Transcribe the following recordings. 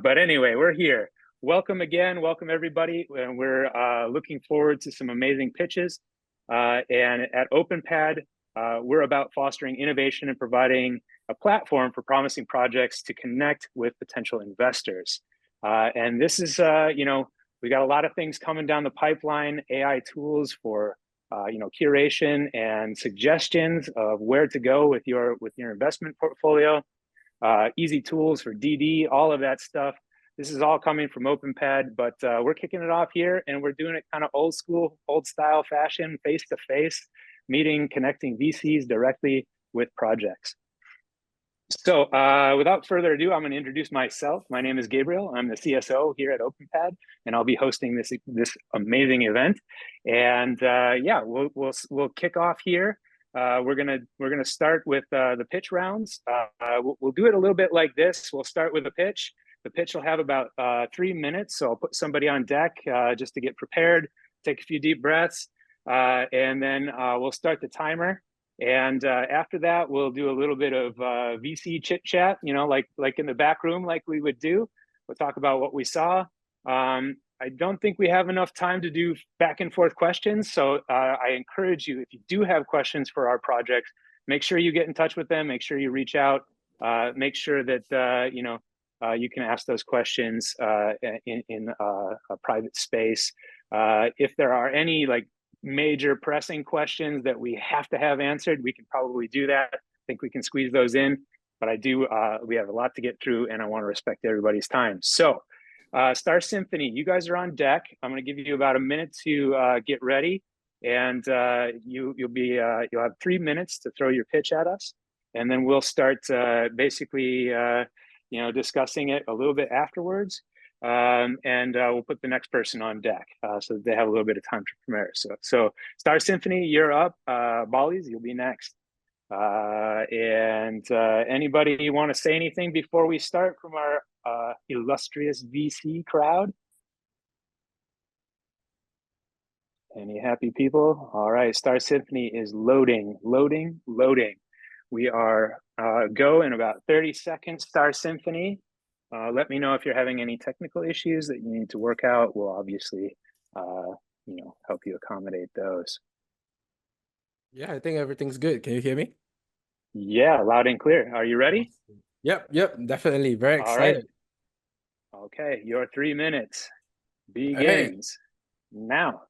But anyway, we're here. Welcome again. Welcome, everybody. And we're looking forward to some amazing pitches. And at OPENPAD, we're about fostering innovation and providing a platform for promising projects to connect with potential investors. And this is, we got a lot of things coming down the pipeline, AI tools for, curation and suggestions of where to go with your investment portfolio. Easy tools for DD, all of that stuff. This is all coming from OPENPAD, but we're kicking it off here, and we're doing it kind of old school, old style fashion, face-to-face, meeting, connecting VCs directly with projects. So without further ado, I'm going to introduce myself. My name is Gabriel. I'm the CSO here at OPENPAD, and I'll be hosting this amazing event. And we'll kick off here. We're gonna start with the pitch rounds. We'll do it a little bit like this. We'll start with a pitch. The pitch will have about 3 minutes, so I'll put somebody on deck just to get prepared, take a few deep breaths, and then we'll start the timer. And after that, we'll do a little bit of VC chit chat, like in the back room, like we would do. We'll talk about what we saw. I don't think we have enough time to do back and forth questions. So I encourage you, if you do have questions for our projects, make sure you get in touch with them. Make sure you reach out. Make sure that, you can ask those questions in a private space. If there are any major pressing questions that we have to have answered, we can probably do that. I think we can squeeze those in, but we have a lot to get through, and I want to respect everybody's time. So Star Symphony, you guys are on deck. I'm going to give you about a minute to get ready, and you'll have 3 minutes to throw your pitch at us, and then we'll start discussing it a little bit afterwards. And we'll put the next person on deck so that they have a little bit of time to prepare. So Star Symphony, you're up. Bollies, you'll be next. Anybody want to say anything before we start from our illustrious VC crowd? Any happy people? All right, Star Symphony is loading. We are go in about 30 seconds. Star Symphony, let me know if you're having any technical issues that you need to work out. We'll obviously, help you accommodate those. Yeah, I think everything's good. Can you hear me? Yeah, loud and clear. Are you ready? Yep, definitely. Very excited. All right. Okay, your 3 minutes begins now.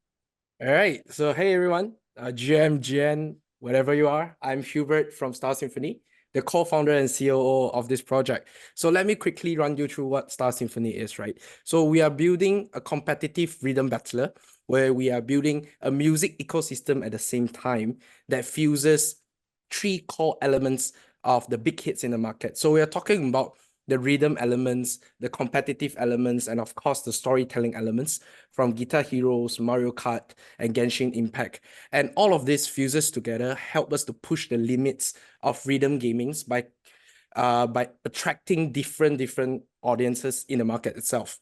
All right. So, hey, everyone. GM, GN, whatever you are, I'm Hubert from Star Symphony, the co-founder and COO of this project. So let me quickly run you through what Star Symphony is, right? So we are building a competitive rhythm battler where we are building a music ecosystem at the same time that fuses 3 core elements of the big hits in the market. So we are talking about the rhythm elements, the competitive elements, and of course the storytelling elements from Guitar Heroes, Mario Kart, and Genshin Impact. And all of this fuses together, help us to push the limits of rhythm gamings by attracting different audiences in the market itself.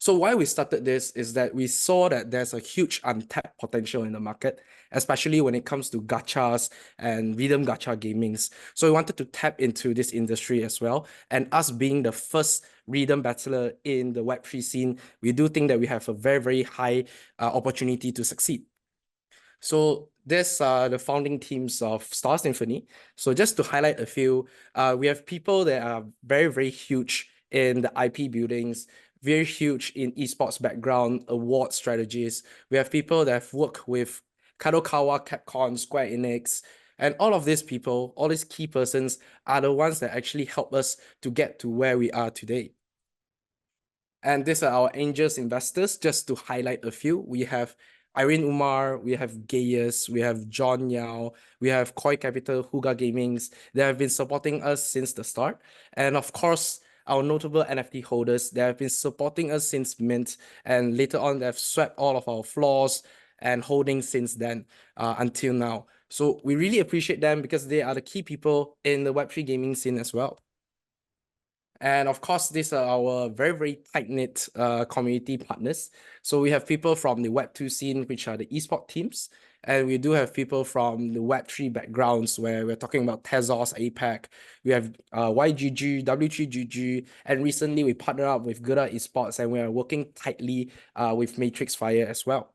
So why we started this is that we saw that there's a huge untapped potential in the market, especially when it comes to gachas and rhythm gacha gamings. So we wanted to tap into this industry as well. And us being the first rhythm battler in the Web3 scene, we do think that we have a very, very high opportunity to succeed. So these are the founding teams of Star Symphony. So just to highlight a few, we have people that are very, very huge in the IP buildings, very huge in esports background, award strategies. We have people that have worked with Kadokawa, Capcom, Square Enix, and all of these people, all these key persons are the ones that actually help us to get to where we are today. And these are our angels investors, just to highlight a few. We have Irene Umar, we have Gaius, we have John Yao, we have Koi Capital, Huga Gamings. They have been supporting us since the start. And of course, our notable NFT holders, they have been supporting us since mint, and later on, they've swept all of our floors and holdings since then until now. So we really appreciate them because they are the key people in the Web3 gaming scene as well. And of course, these are our very, very tight-knit community partners. So we have people from the Web2 scene, which are the esports teams. And we do have people from the Web3 backgrounds where we're talking about Tezos, APEC. We have YGG, W3GG, and recently we partnered up with Good Esports and we are working tightly with Matrix Fire as well.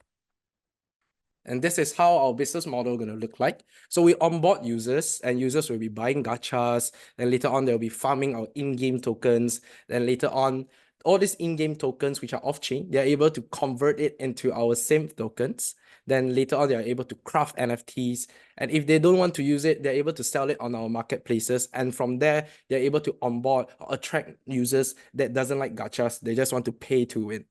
And this is how our business model going to look like. So we onboard users and users will be buying gachas. Then later on, they'll be farming our in-game tokens. Then later on, all these in-game tokens, which are off-chain, they're able to convert it into our SIM tokens. Then later on, they're able to craft NFTs. And if they don't want to use it, they're able to sell it on our marketplaces. And from there, they're able to onboard or attract users that doesn't like gachas. They just want to pay to win.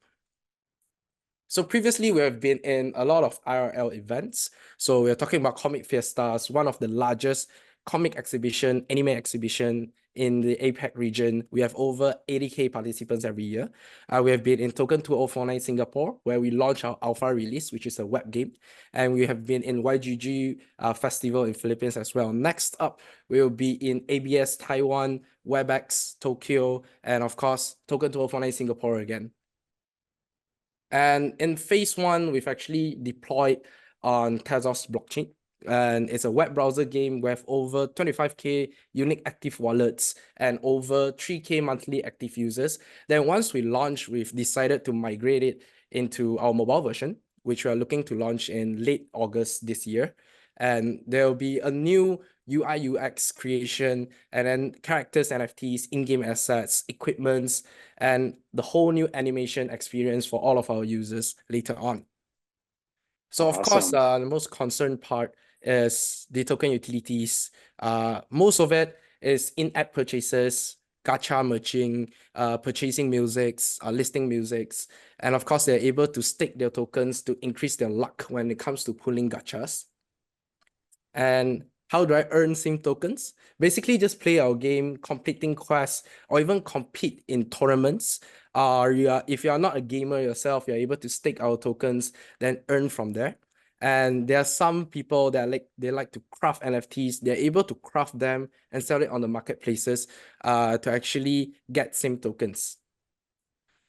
So previously, we have been in a lot of IRL events. So we're talking about Comic Fiestas, one of the largest comic exhibition, anime exhibition in the APAC region. We have over 80K participants every year. We have been in Token 2049 Singapore, where we launched our alpha release, which is a web game. And we have been in YGG Festival in Philippines as well. Next up, we will be in ABS Taiwan, WebEx Tokyo, and of course, Token 2049 Singapore again. And in phase one, we've actually deployed on Tezos blockchain. And it's a web browser game with over 25K unique active wallets and over 3K monthly active users. Then once we launched, we've decided to migrate it into our mobile version, which we are looking to launch in late August this year. And there will be a new UI UX creation, and then characters, NFTs, in-game assets, equipments, and the whole new animation experience for all of our users later on. So of course, the most concerned part is the token utilities. Most of it is in-app purchases, gacha merching, purchasing musics, listing musics, and of course, they're able to stake their tokens to increase their luck when it comes to pulling gachas. And how do I earn SIM tokens? Basically, just play our game, completing quests, or even compete in tournaments. If you are not a gamer yourself, you're able to stake our tokens, then earn from there. And there are some people that like to craft NFTs. They're able to craft them and sell it on the marketplaces to actually get SIM tokens.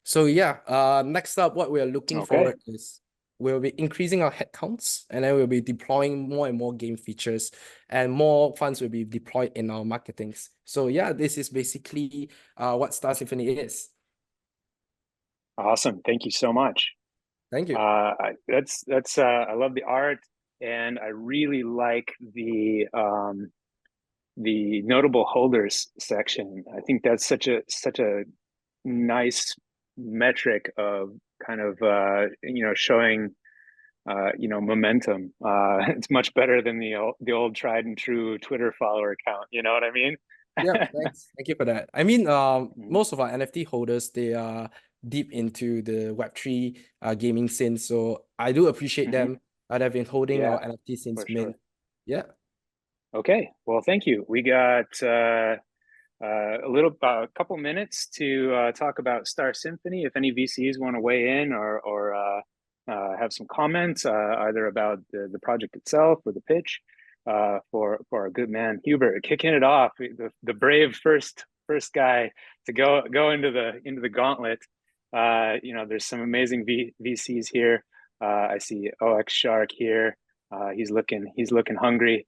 So yeah, next up, what we are looking forward is we'll be increasing our headcounts, and then we'll be deploying more and more game features, and more funds will be deployed in our marketings. So yeah, this is basically what Star Symphony is. Awesome. Thank you so much. Thank you. I love the art, and I really like the notable holders section. I think that's such a nice metric of kind of showing momentum. It's much better than the old tried and true Twitter follower count. You know what I mean? Yeah, thanks. Thank you for that. I mean, most of our NFT holders, they are deep into the Web3 gaming scene. So I do appreciate them. They've been holding our NFT since mint. Sure. Yeah. Okay. Well, thank you. We got a couple minutes to talk about Star Symphony. If any VCs want to weigh in or have some comments either about the project itself or the pitch, for our good man Hubert kicking it off, the brave first guy to go into the gauntlet. There's some amazing VCs here. I see OX Shark here. He's looking hungry.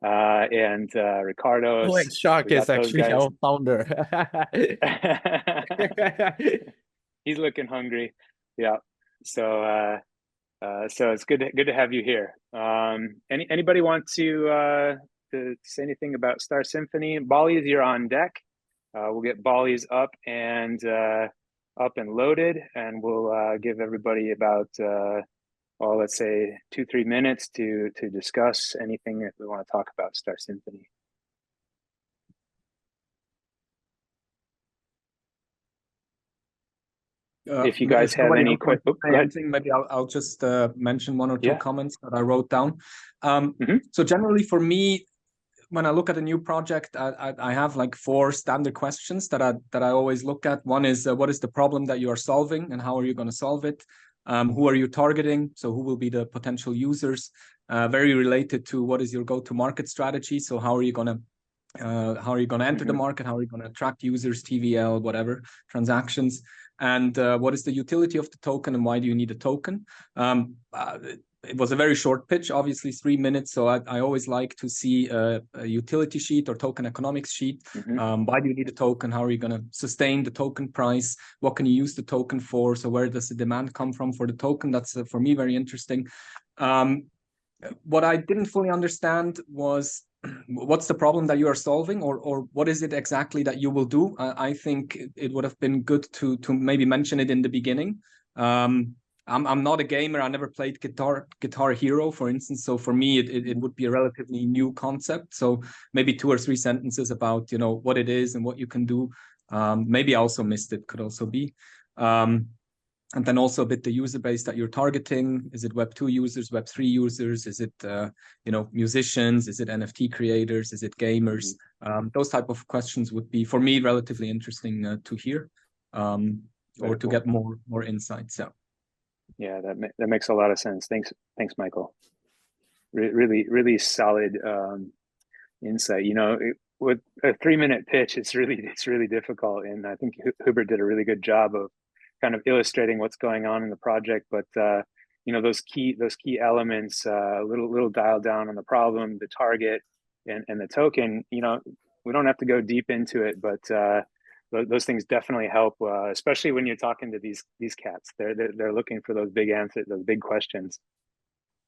And Ricardo. OX Shark is actually our founder. He's looking hungry. Yeah. So it's good to have you here. Anybody want to say anything about Star Symphony? Bollies, you're on deck. We'll get Bollies up and loaded, and we'll give everybody about let's say 2-3 minutes to discuss anything that we want to talk about Star Symphony. If you guys have any questions, maybe I'll just mention one or two comments that I wrote down. So generally for me, when I look at a new project, I have like 4 standard questions that I always look at. One is what is the problem that you are solving and how are you going to solve it? Who are you targeting? So who will be the potential users? Very related to what is your go-to-market strategy? So how are you going to enter the market? How are you going to attract users, TVL, whatever, transactions? And what is the utility of the token and why do you need a token? it was a very short pitch, obviously 3 minutes. So I always like to see a utility sheet or token economics sheet. Why do you need a token? How are you going to sustain the token price? What can you use the token for? So where does the demand come from for the token? That's for me very interesting. What I didn't fully understand was what's the problem that you are solving, or what is it exactly that you will do? I think it would have been good to maybe mention it in the beginning. I'm not a gamer. I never played Guitar Hero, for instance. So for me, it would be a relatively new concept. So maybe 2 or 3 sentences about, you know, what it is and what you can do. Maybe I also missed it, could also be. And then also a bit the user base that you're targeting. Is it Web2 users, Web3 users? Is it, you know, musicians? Is it NFT creators? Is it gamers? Those type of questions would be, for me, relatively interesting to hear or to get more insights. Yeah. Yeah, that makes a lot of sense. Thanks, Michael. Really solid insight. You know, with a 3-minute pitch, it's really difficult, and I think Hubert did a really good job of kind of illustrating what's going on in the project. But you know, those key elements, little dial down on the problem, the target, and the token. You know, we don't have to go deep into it, but those things definitely help, especially when you're talking to these cats. They're looking for those big answers, those big questions.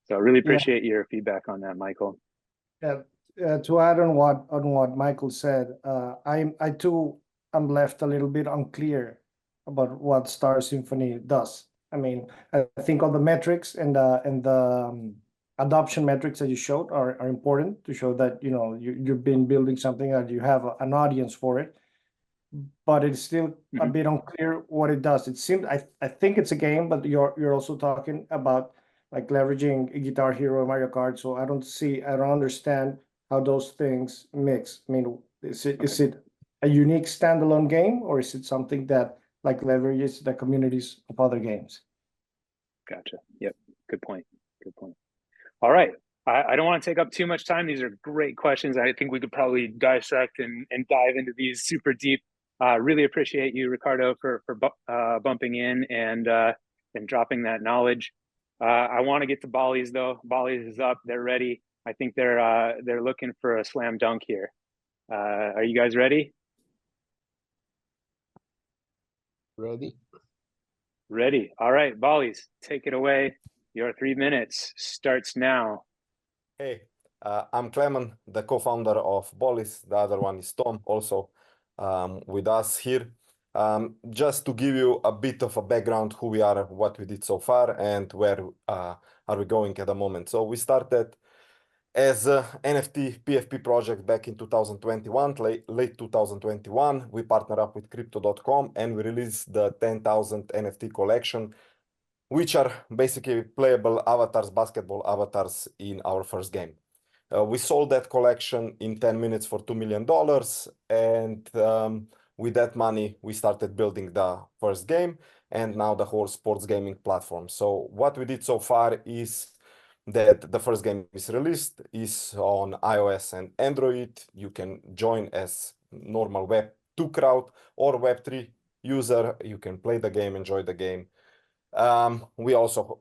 So I really appreciate your feedback on that, Michael. Yeah, to add on what Michael said, I too am left a little bit unclear about what Star Symphony does. I mean, I think all the metrics and the adoption metrics that you showed are important to show that, you know, you've been building something and you have an audience for it. But it's still a bit unclear what it does. It seems I think it's a game, but you're also talking about like leveraging Guitar Hero, Mario Kart. So I don't understand how those things mix. I mean, is it a unique standalone game, or is it something that like leverages the communities of other games? Gotcha. Yep. Good point. All right. I don't want to take up too much time. These are great questions. I think we could probably dissect and dive into these super deep. Really appreciate you, Ricardo, for bumping in and dropping that knowledge. I want to get to Bally's though. Bally's is up. They're ready. I think they're looking for a slam dunk here. Are you guys ready? Ready. All right, Bally's, take it away. Your 3 minutes starts now. Hey, I'm Clement, the co-founder of Bally's. The other one is Tom, also with us here. Just to give you a bit of a background who we are, what we did so far, and where are we going at the moment. So we started as a NFT PFP project back in 2021, late 2021. We partnered up with Crypto.com and we released the 10,000 NFT collection, which are basically playable avatars, basketball avatars in our first game. We sold that collection in 10 minutes for $2 million. And with that money, we started building the first game and now the whole sports gaming platform. So what we did so far is that the first game is released, is on iOS and Android. You can join as normal Web2 crowd or Web3 user. You can play the game, enjoy the game. We also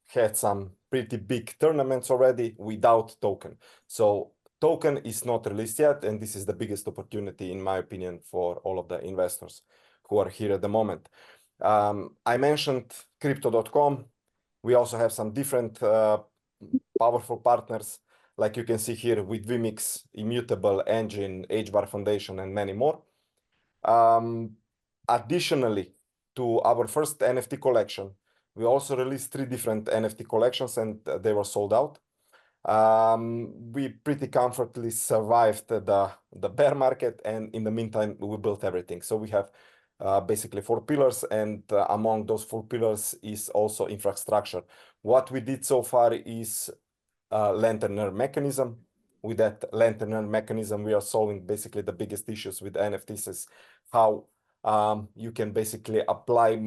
had some pretty big tournaments already without token. So token is not released yet, and this is the biggest opportunity, in my opinion, for all of the investors who are here at the moment. I mentioned Crypto.com. We also have some different powerful partners, like you can see here with Vmix, Immutable, Engine, HBAR Foundation, and many more. Additionally, to our first NFT collection, we also released 3 different NFT collections and they were sold out. We pretty comfortably survived the bear market, and in the meantime, we built everything. So we have basically 4 pillars, and among those 4 pillars is also infrastructure. What we did so far is Lanterner mechanism. With that Lanterner mechanism, we are solving basically the biggest issues with NFTs is how you can basically apply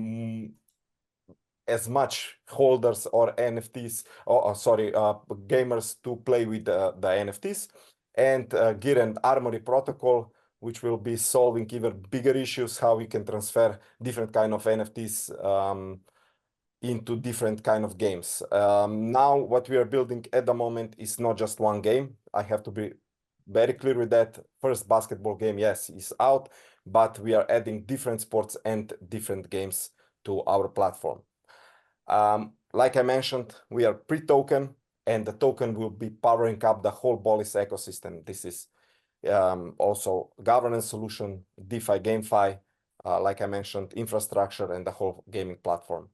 as much holders or NFTs, or sorry, gamers to play with the NFTs, and Gear and Armory protocol, which will be solving even bigger issues, how we can transfer different kind of NFTs into different kind of games. Now what we are building at the moment is not just one game. I have to be very clear with that. First basketball game, yes, is out, but we are adding different sports and different games to our platform. Like I mentioned, we are pre-token, and the token will be powering up the whole Bolus ecosystem. This is also governance solution, DeFi, GameFi, like I mentioned, infrastructure, and the whole gaming platform.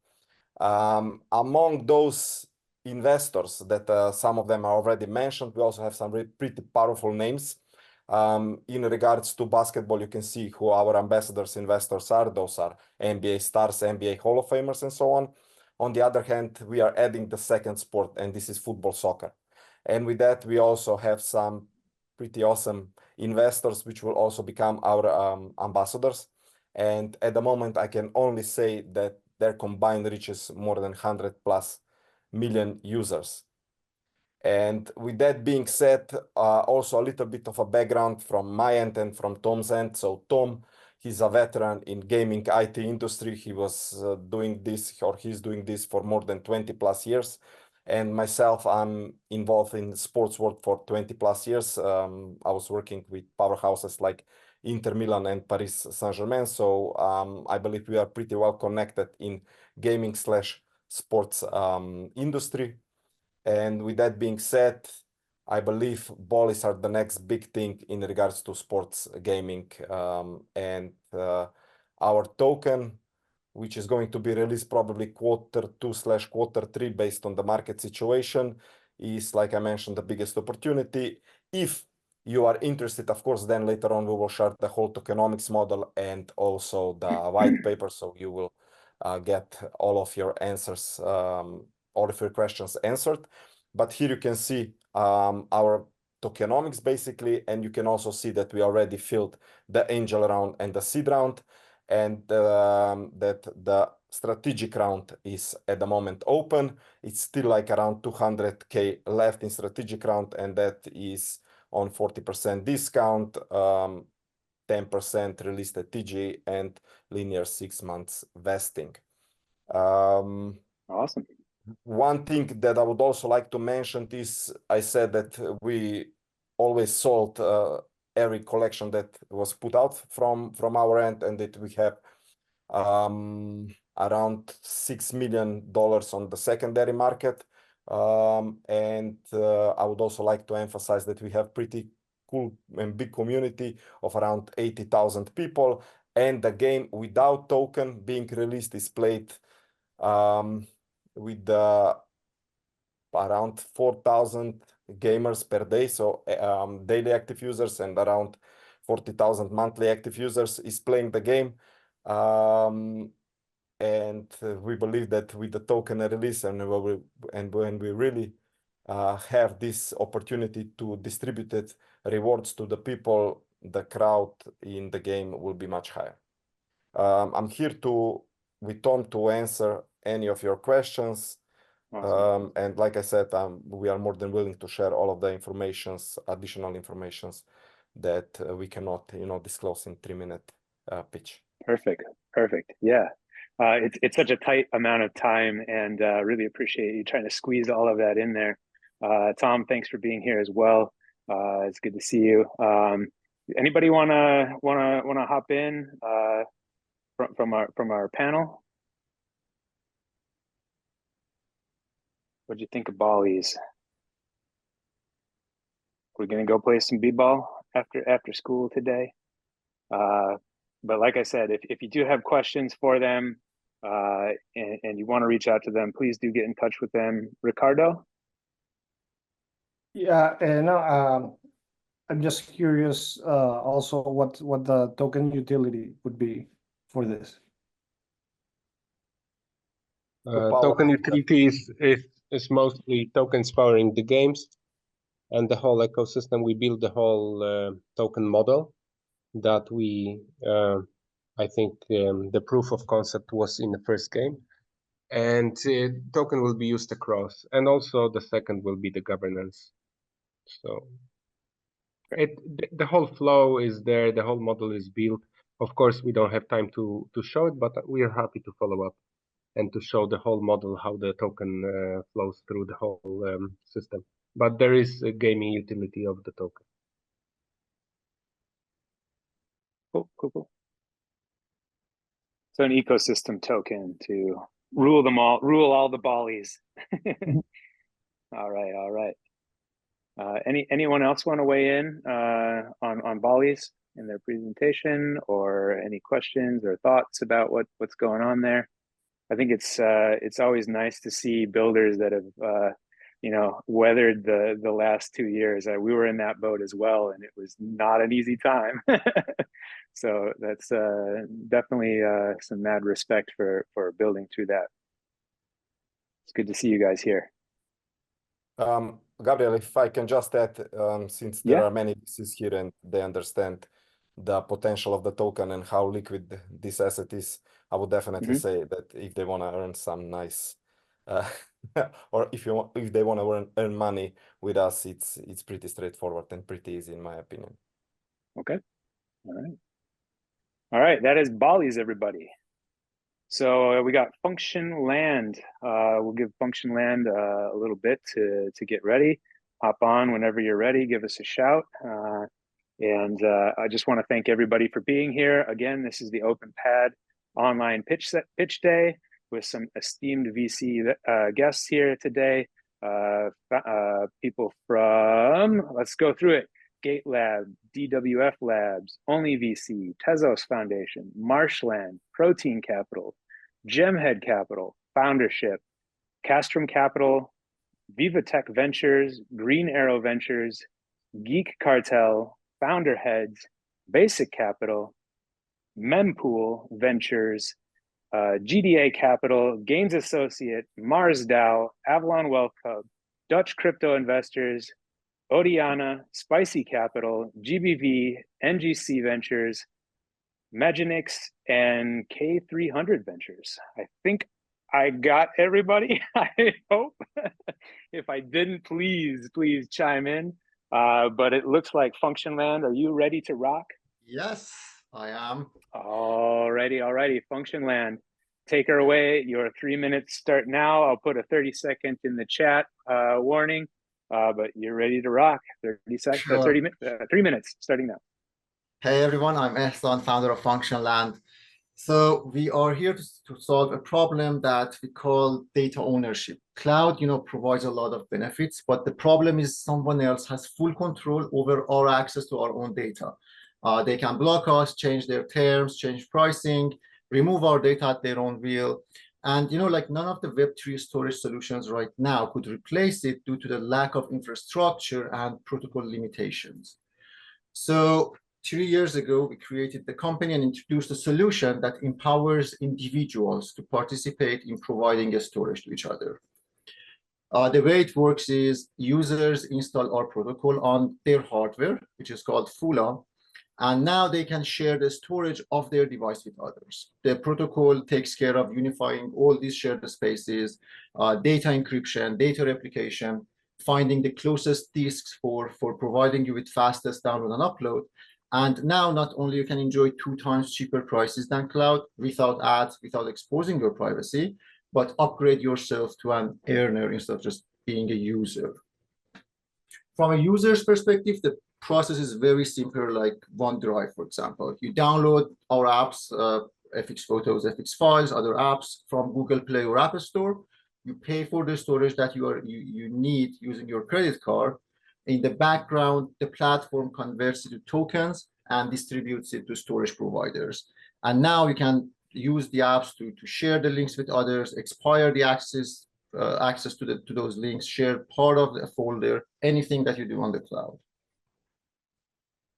Among those investors that some of them are already mentioned, we also have some pretty powerful names. In regards to basketball, you can see who our ambassadors investors are. Those are NBA stars, NBA Hall of Famers, and so on. On the other hand, we are adding the second sport, and this is football, soccer. And with that, we also have some pretty awesome investors, which will also become our ambassadors. And at the moment, I can only say that their combined reaches more than 100+ million users. And with that being said, also a little bit of a background from my end and from Tom's end. So Tom, he's a veteran in gaming IT industry. He was doing this, or he's doing this for more than 20+ years. And myself, I'm involved in sports world for 20+ years. I was working with powerhouses like Inter Milan and Paris Saint-Germain. So I believe we are pretty well connected in gaming/sports industry. And with that being said, I believe Bolus are the next big thing in regards to sports gaming. And our token, which is going to be released probably Q2/Q3 based on the market situation, is, like I mentioned, the biggest opportunity. If you are interested, of course, then later on we will share the whole tokenomics model and also the white paper, so you will get all of your answers, all of your questions answered. But here you can see our tokenomics basically, and you can also see that we already filled the angel round and the seed round, and that the strategic round is at the moment open. It's still like around 200K left in strategic round, and that is on 40% discount, 10% released at TG, and linear 6 months vesting. Awesome. One thing that I would also like to mention is I said that we always sold every collection that was put out from our end, and that we have around $6 million on the secondary market. And I would also like to emphasize that we have pretty cool and big community of around 80,000 people, and the game without token being released is played with around 4,000 gamers per day, so daily active users, and around 40,000 monthly active users is playing the game. And we believe that with the token release, and when we really have this opportunity to distribute rewards to the people, the crowd in the game will be much higher. I'm here with Tom to answer any of your questions. Awesome. And like I said, we are more than willing to share all of the additional informations that we cannot, disclose in 3-minute pitch. Perfect. Yeah. It's such a tight amount of time, and really appreciate you trying to squeeze all of that in there. Tom, thanks for being here as well. It's good to see you. Anybody wanna hop in from our panel? What'd you think of Ballies? We're gonna go play some b-ball after school today. But like I said, if you do have questions for them, and you want to reach out to them, please do get in touch with them. Ricardo? Yeah, no, I'm just curious also what the token utility would be for this. Token utility is mostly tokens powering the games and the whole ecosystem. We build the whole token model that we, I think the proof of concept was in the first game. And token will be used across. And also the second will be the governance. So the whole flow is there, the whole model is built. Of course, we don't have time to show it, but we are happy to follow up. and to show the whole model, how the token flows through the whole system. But there is a gaming utility of the token. Cool. So an ecosystem token to rule them all, rule all the bollies. All right. Anyone else want to weigh in on bollies in their presentation, or any questions or thoughts about what's going on there? I think it's always nice to see builders that have weathered the last 2 years. We were in that boat as well, and it was not an easy time. So that's definitely some mad respect for building through that. It's good to see you guys here. Gabriel, if I can just add, since there are many VCs here and they understand the potential of the token and how liquid this asset is, I would definitely say that if they want to earn some nice, or if they want to earn money with us, it's pretty straightforward and pretty easy in my opinion. Okay, all right. That is bollies, everybody. So we got Function Land. We'll give Function Land a little bit to get ready. Hop on whenever you're ready. Give us a shout. And I just want to thank everybody for being here. Again, this is the OpenPad Online Pitch Day with some esteemed VC guests here today. People from, let's go through it. Gate Lab, DWF Labs, Only VC, Tezos Foundation, Marshland, Protein Capital, Gemhead Capital, Foundership, Castrum Capital, Vivatech Ventures, Green Arrow Ventures, Geek Cartel, Founder Heads, Basic Capital, Mempool Ventures, GDA Capital, Gains Associate, Mars DAO, Avalon Wealth Hub, Dutch Crypto Investors, Odiana, Spicy Capital, GBV, NGC Ventures, Maginix, and K300 Ventures. I think I got everybody, I hope. If I didn't, please chime in. But it looks like Function Land, are you ready to rock? Yes, I am. Alrighty, Function Land. Take her away. Your 3 minutes start now. I'll put a 30-second in the chat warning. But you're ready to rock. 30 seconds, Sure. 3 minutes starting now. Hey everyone, I'm Ehsan, founder of Function Land. So we are here to solve a problem that we call data ownership. Cloud, provides a lot of benefits, but the problem is someone else has full control over our access to our own data. They can block us, change their terms, change pricing, remove our data at their own will. And none of the Web3 storage solutions right now could replace it due to the lack of infrastructure and protocol limitations. So 3 years ago, we created the company and introduced a solution that empowers individuals to participate in providing a storage to each other. The way it works is users install our protocol on their hardware, which is called Fula, and now they can share the storage of their device with others. The protocol takes care of unifying all these shared spaces, data encryption, data replication, finding the closest disks for providing you with fastest download and upload. And now not only you can enjoy 2 times cheaper prices than cloud without ads, without exposing your privacy, but upgrade yourself to an earner instead of just being a user. From a user's perspective, the process is very simple, like OneDrive, for example. You download our apps, FX Photos, FX Files, other apps from Google Play or App Store. You pay for the storage that you need using your credit card. In the background, the platform converts it to tokens and distributes it to storage providers. And now you can use the apps to share the links with others, expire the access to those links, share part of the folder, anything that you do on the cloud.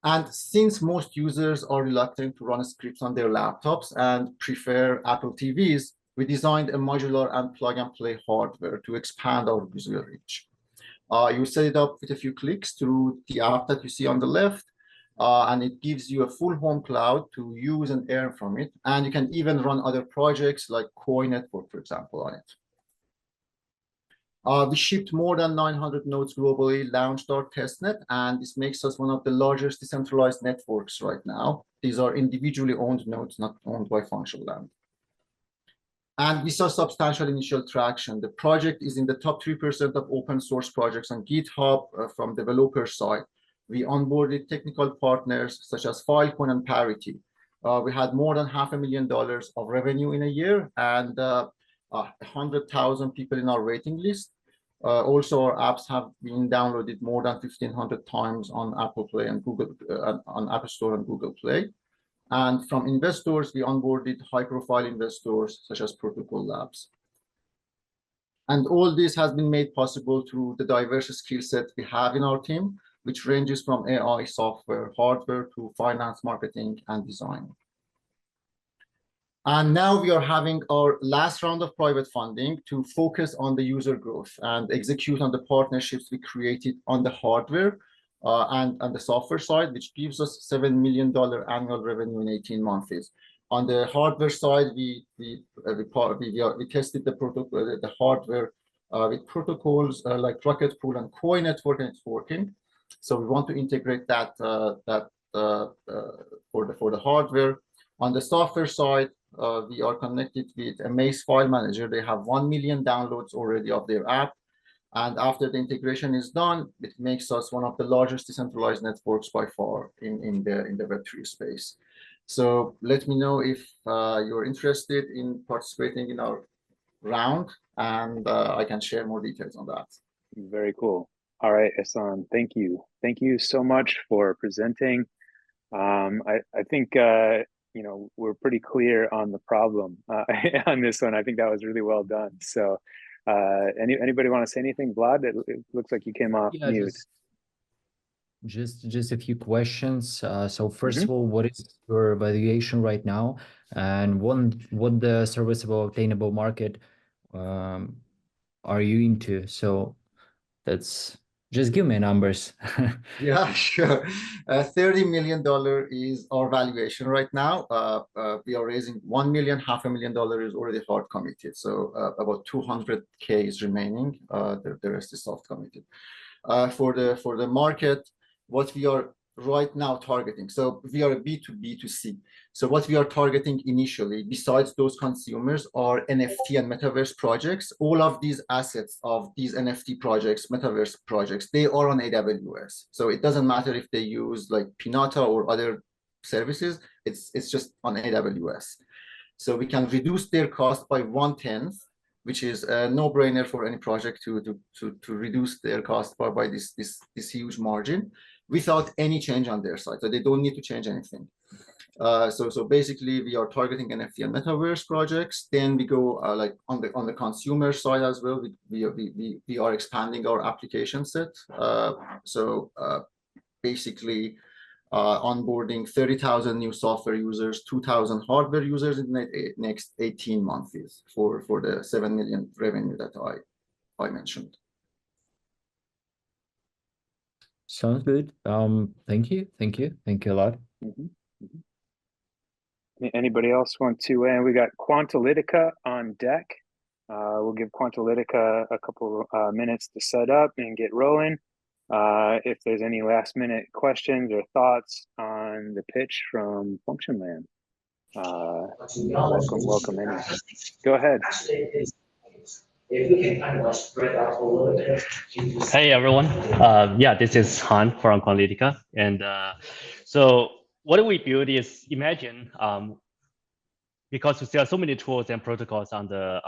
And since most users are reluctant to run scripts on their laptops and prefer Apple TVs, we designed a modular and plug-and-play hardware to expand our user reach. You set it up with a few clicks through the app that you see on the left, and it gives you a full home cloud to use and earn from it. And you can even run other projects like Koi Network, for example, on it. We shipped more than 900 nodes globally, launched our testnet, and this makes us one of the largest decentralized networks right now. These are individually owned nodes, not owned by Function Land. And we saw substantial initial traction. The project is in the top 3% of open source projects on GitHub from developer side. We onboarded technical partners such as Filecoin and Parity. We had more than $500,000 of revenue in a year and 100,000 people in our waiting list. Also, our apps have been downloaded more than 1,500 times on Apple Play and Google, on App Store and Google Play. And from investors, we onboarded high-profile investors such as Protocol Labs. And all this has been made possible through the diverse skill set we have in our team, which ranges from AI, software, hardware, to finance, marketing, and design. And now we are having our last round of private funding to focus on the user growth and execute on the partnerships we created on the hardware and on the software side, which gives us $7 million annual revenue in 18 months. On the hardware side, we tested the hardware with protocols like Rocket Pool and Coin Network, and it's working. So we want to integrate that for the hardware. On the software side, we are connected with Amaze File Manager. They have 1 million downloads already of their app. And after the integration is done, it makes us one of the largest decentralized networks by far in the Web3 space. So let me know if you're interested in participating in our round, and I can share more details on that. Very cool. All right, Ehsan, thank you. Thank you so much for presenting. I think you know, we're pretty clear on the problem on this one. I think that was really well done. So anybody want to say anything? Vlad, it looks like you came off mute. Just a few questions. So first of all, what is your valuation right now, and what the serviceable obtainable market are you into? So that's, just give me numbers. Yeah, sure. $30 million is our valuation right now. We are raising $1 million, $500,000 is already hard committed. So about 200K is remaining. The rest is soft committed. For the market, what we are right now targeting. So we are a B2B2C. So what we are targeting initially, besides those consumers, are NFT and metaverse projects. All of these assets of these NFT projects, metaverse projects, they are on AWS. So it doesn't matter if they use like Pinata or other services, it's just on AWS. So we can reduce their cost by 1/10, which is a no-brainer for any project to reduce their cost by this huge margin, without any change on their side. So they don't need to change anything. So basically, we are targeting NFT and metaverse projects. Then we go like on the consumer side as well. We are expanding our application set. Basically, onboarding 30,000 new software users, 2,000 hardware users in the next 18 months for the $7 million revenue that I mentioned. Sounds good. Thank you a lot. Anybody else want to? And we got Quantalytica on deck. We'll give Quantalytica a couple minutes to set up and get rolling. If there's any last minute questions or thoughts on the pitch from Functionland, welcome in. Go ahead. If we can kind of like spread out a little bit. Hey everyone, yeah, this is Han from Quantalytica, and so what we build is, imagine because there are so many tools and protocols on the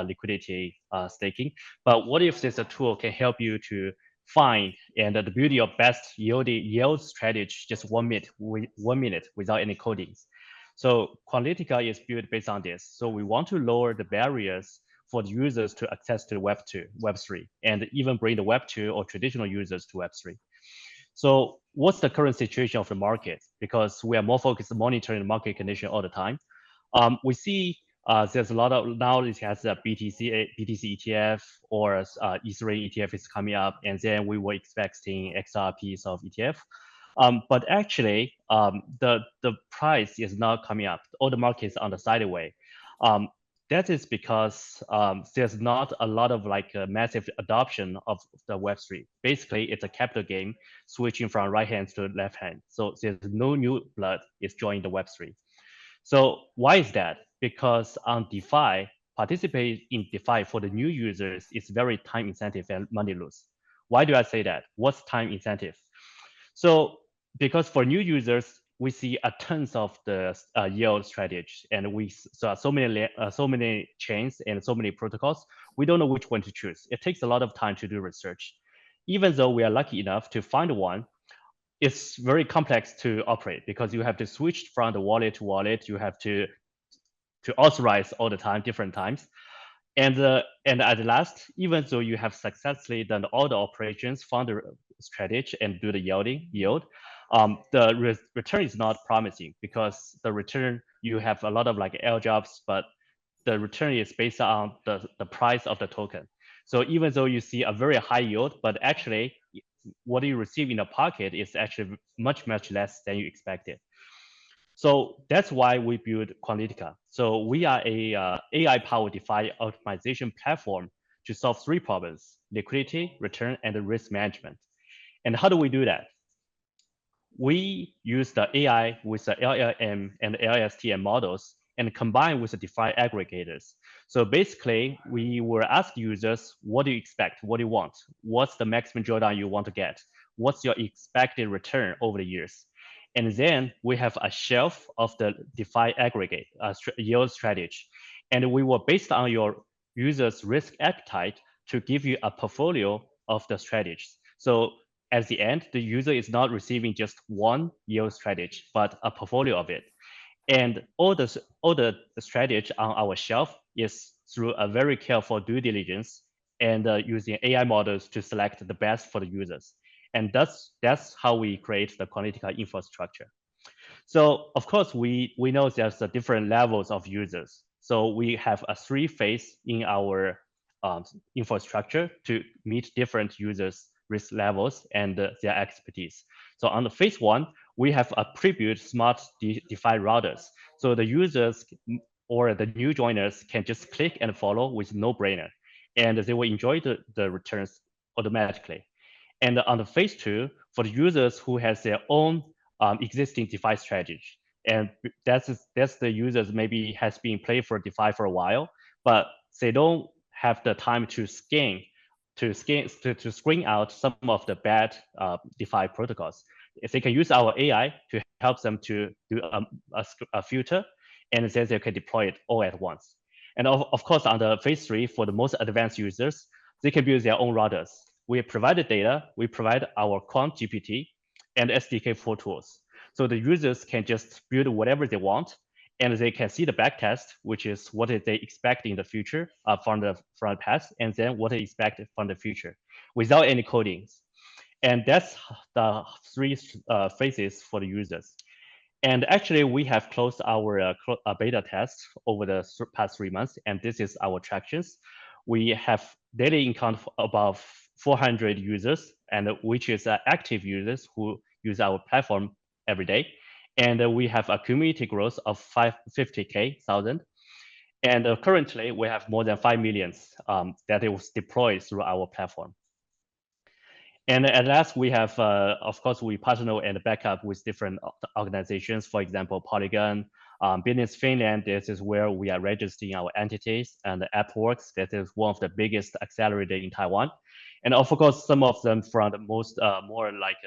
liquidity staking, but what if there's a tool can help you to find and build your best yield strategy just 1 minute without any codings? So Quantalytica is built based on this. So we want to lower the barriers for the users to access to Web2, Web3, and even bring the Web2 or traditional users to Web3. So what's the current situation of the market? Because we are more focused on monitoring the market condition all the time. We see there's a lot of, now it has a BTC ETF or Ethereum ETF is coming up, and then we were expecting XRPs of ETF. But actually, the price is not coming up. All the markets on the sideways. That is because there's not a lot of like a massive adoption of the Web3. Basically, it's a capital game switching from right hand to left hand. So there's no new blood is joining the Web3. So why is that? Because on DeFi, participate in DeFi for the new users is very time incentive and money lose. Why do I say that? What's time incentive? So because for new users, we see a tons of the yield strategies, and we saw so many chains and so many protocols. We don't know which one to choose. It takes a lot of time to do research. Even though we are lucky enough to find one, it's very complex to operate because you have to switch from the wallet to wallet. You have to authorize all the time, different times. And at last, even though you have successfully done all the operations, found the strategy, and do the yield, the return is not promising because the return, you have a lot of like L jobs, but the return is based on the price of the token. So even though you see a very high yield, but actually what you receive in the pocket is actually much, much less than you expected. So that's why we built Quantitica. So we are a AI-powered DeFi optimization platform to solve 3 problems: liquidity, return, and risk management. And how do we do that? We use the AI with the LLM and LSTM models and combine with the DeFi aggregators. So basically, we will ask users, what do you expect? What do you want? What's the maximum drawdown you want to get? What's your expected return over the years? And then we have a shelf of the DeFi aggregate yield strategy. And we will, based on your user's risk appetite, to give you a portfolio of the strategies. So at the end, the user is not receiving just one yield strategy, but a portfolio of it. And all the strategy on our shelf is through a very careful due diligence and using AI models to select the best for the users. And that's how we create the Quantitica infrastructure. So of course, we know there's different levels of users. So we have a 3-phase in our infrastructure to meet different users' risk levels and their expertise. So on the phase 1, we have a pre-built smart DeFi routers. So the users or the new joiners can just click and follow with no brainer, and they will enjoy the returns automatically. And on the phase 2, for the users who has their own existing DeFi strategy, and that's the users maybe has been playing for DeFi for a while, but they don't have the time to screen out some of the bad DeFi protocols. If they can use our AI to help them to do a filter, and then they can deploy it all at once. And of course, on the phase 3, for the most advanced users, they can build their own routers. We provide the data, we provide our Quant GPT and SDK4 tools. So the users can just build whatever they want, and they can see the backtest, which is what they expect in the future from the past, and then what they expect from the future without any codings. And that's the 3 phases for the users. And actually, we have closed our beta test over the past 3 months, and this is our tractions. We have daily encounter above 400 users, and which is active users who use our platform every day. And we have a community growth of 50,000. And currently, we have more than 5 million that it was deployed through our platform. And at last, we have, of course, we partner and back up with different organizations. For example, Polygon, Business Finland, this is where we are registering our entities, and AppWorks, that is one of the biggest accelerators in Taiwan. And of course, some of them from the most, more like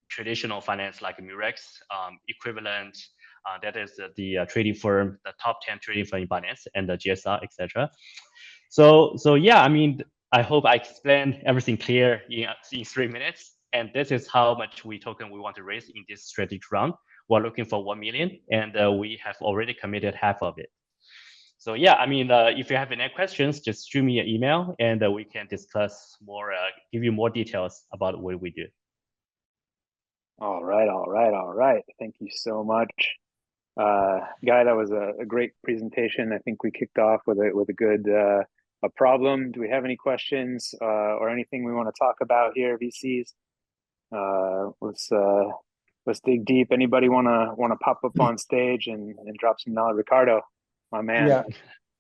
traditional finance, like Murex, equivalent, that is the trading firm, the top 10 trading firm in finance, and the GSR, etc. So yeah, I mean, I hope I explained everything clear in 3 minutes. And this is how much we want to raise in this strategic round. We're looking for 1 million, and we have already committed half of it. So yeah, I mean, if you have any questions, just shoot me an email, and we can discuss more, give you more details about what we do. All right. Thank you so much, Guy. That was a great presentation. I think we kicked off with a good a problem. Do we have any questions or anything we want to talk about here, VCs? Let's dig deep. Anybody want to pop up on stage and drop some knowledge? Ricardo, my man. Yeah,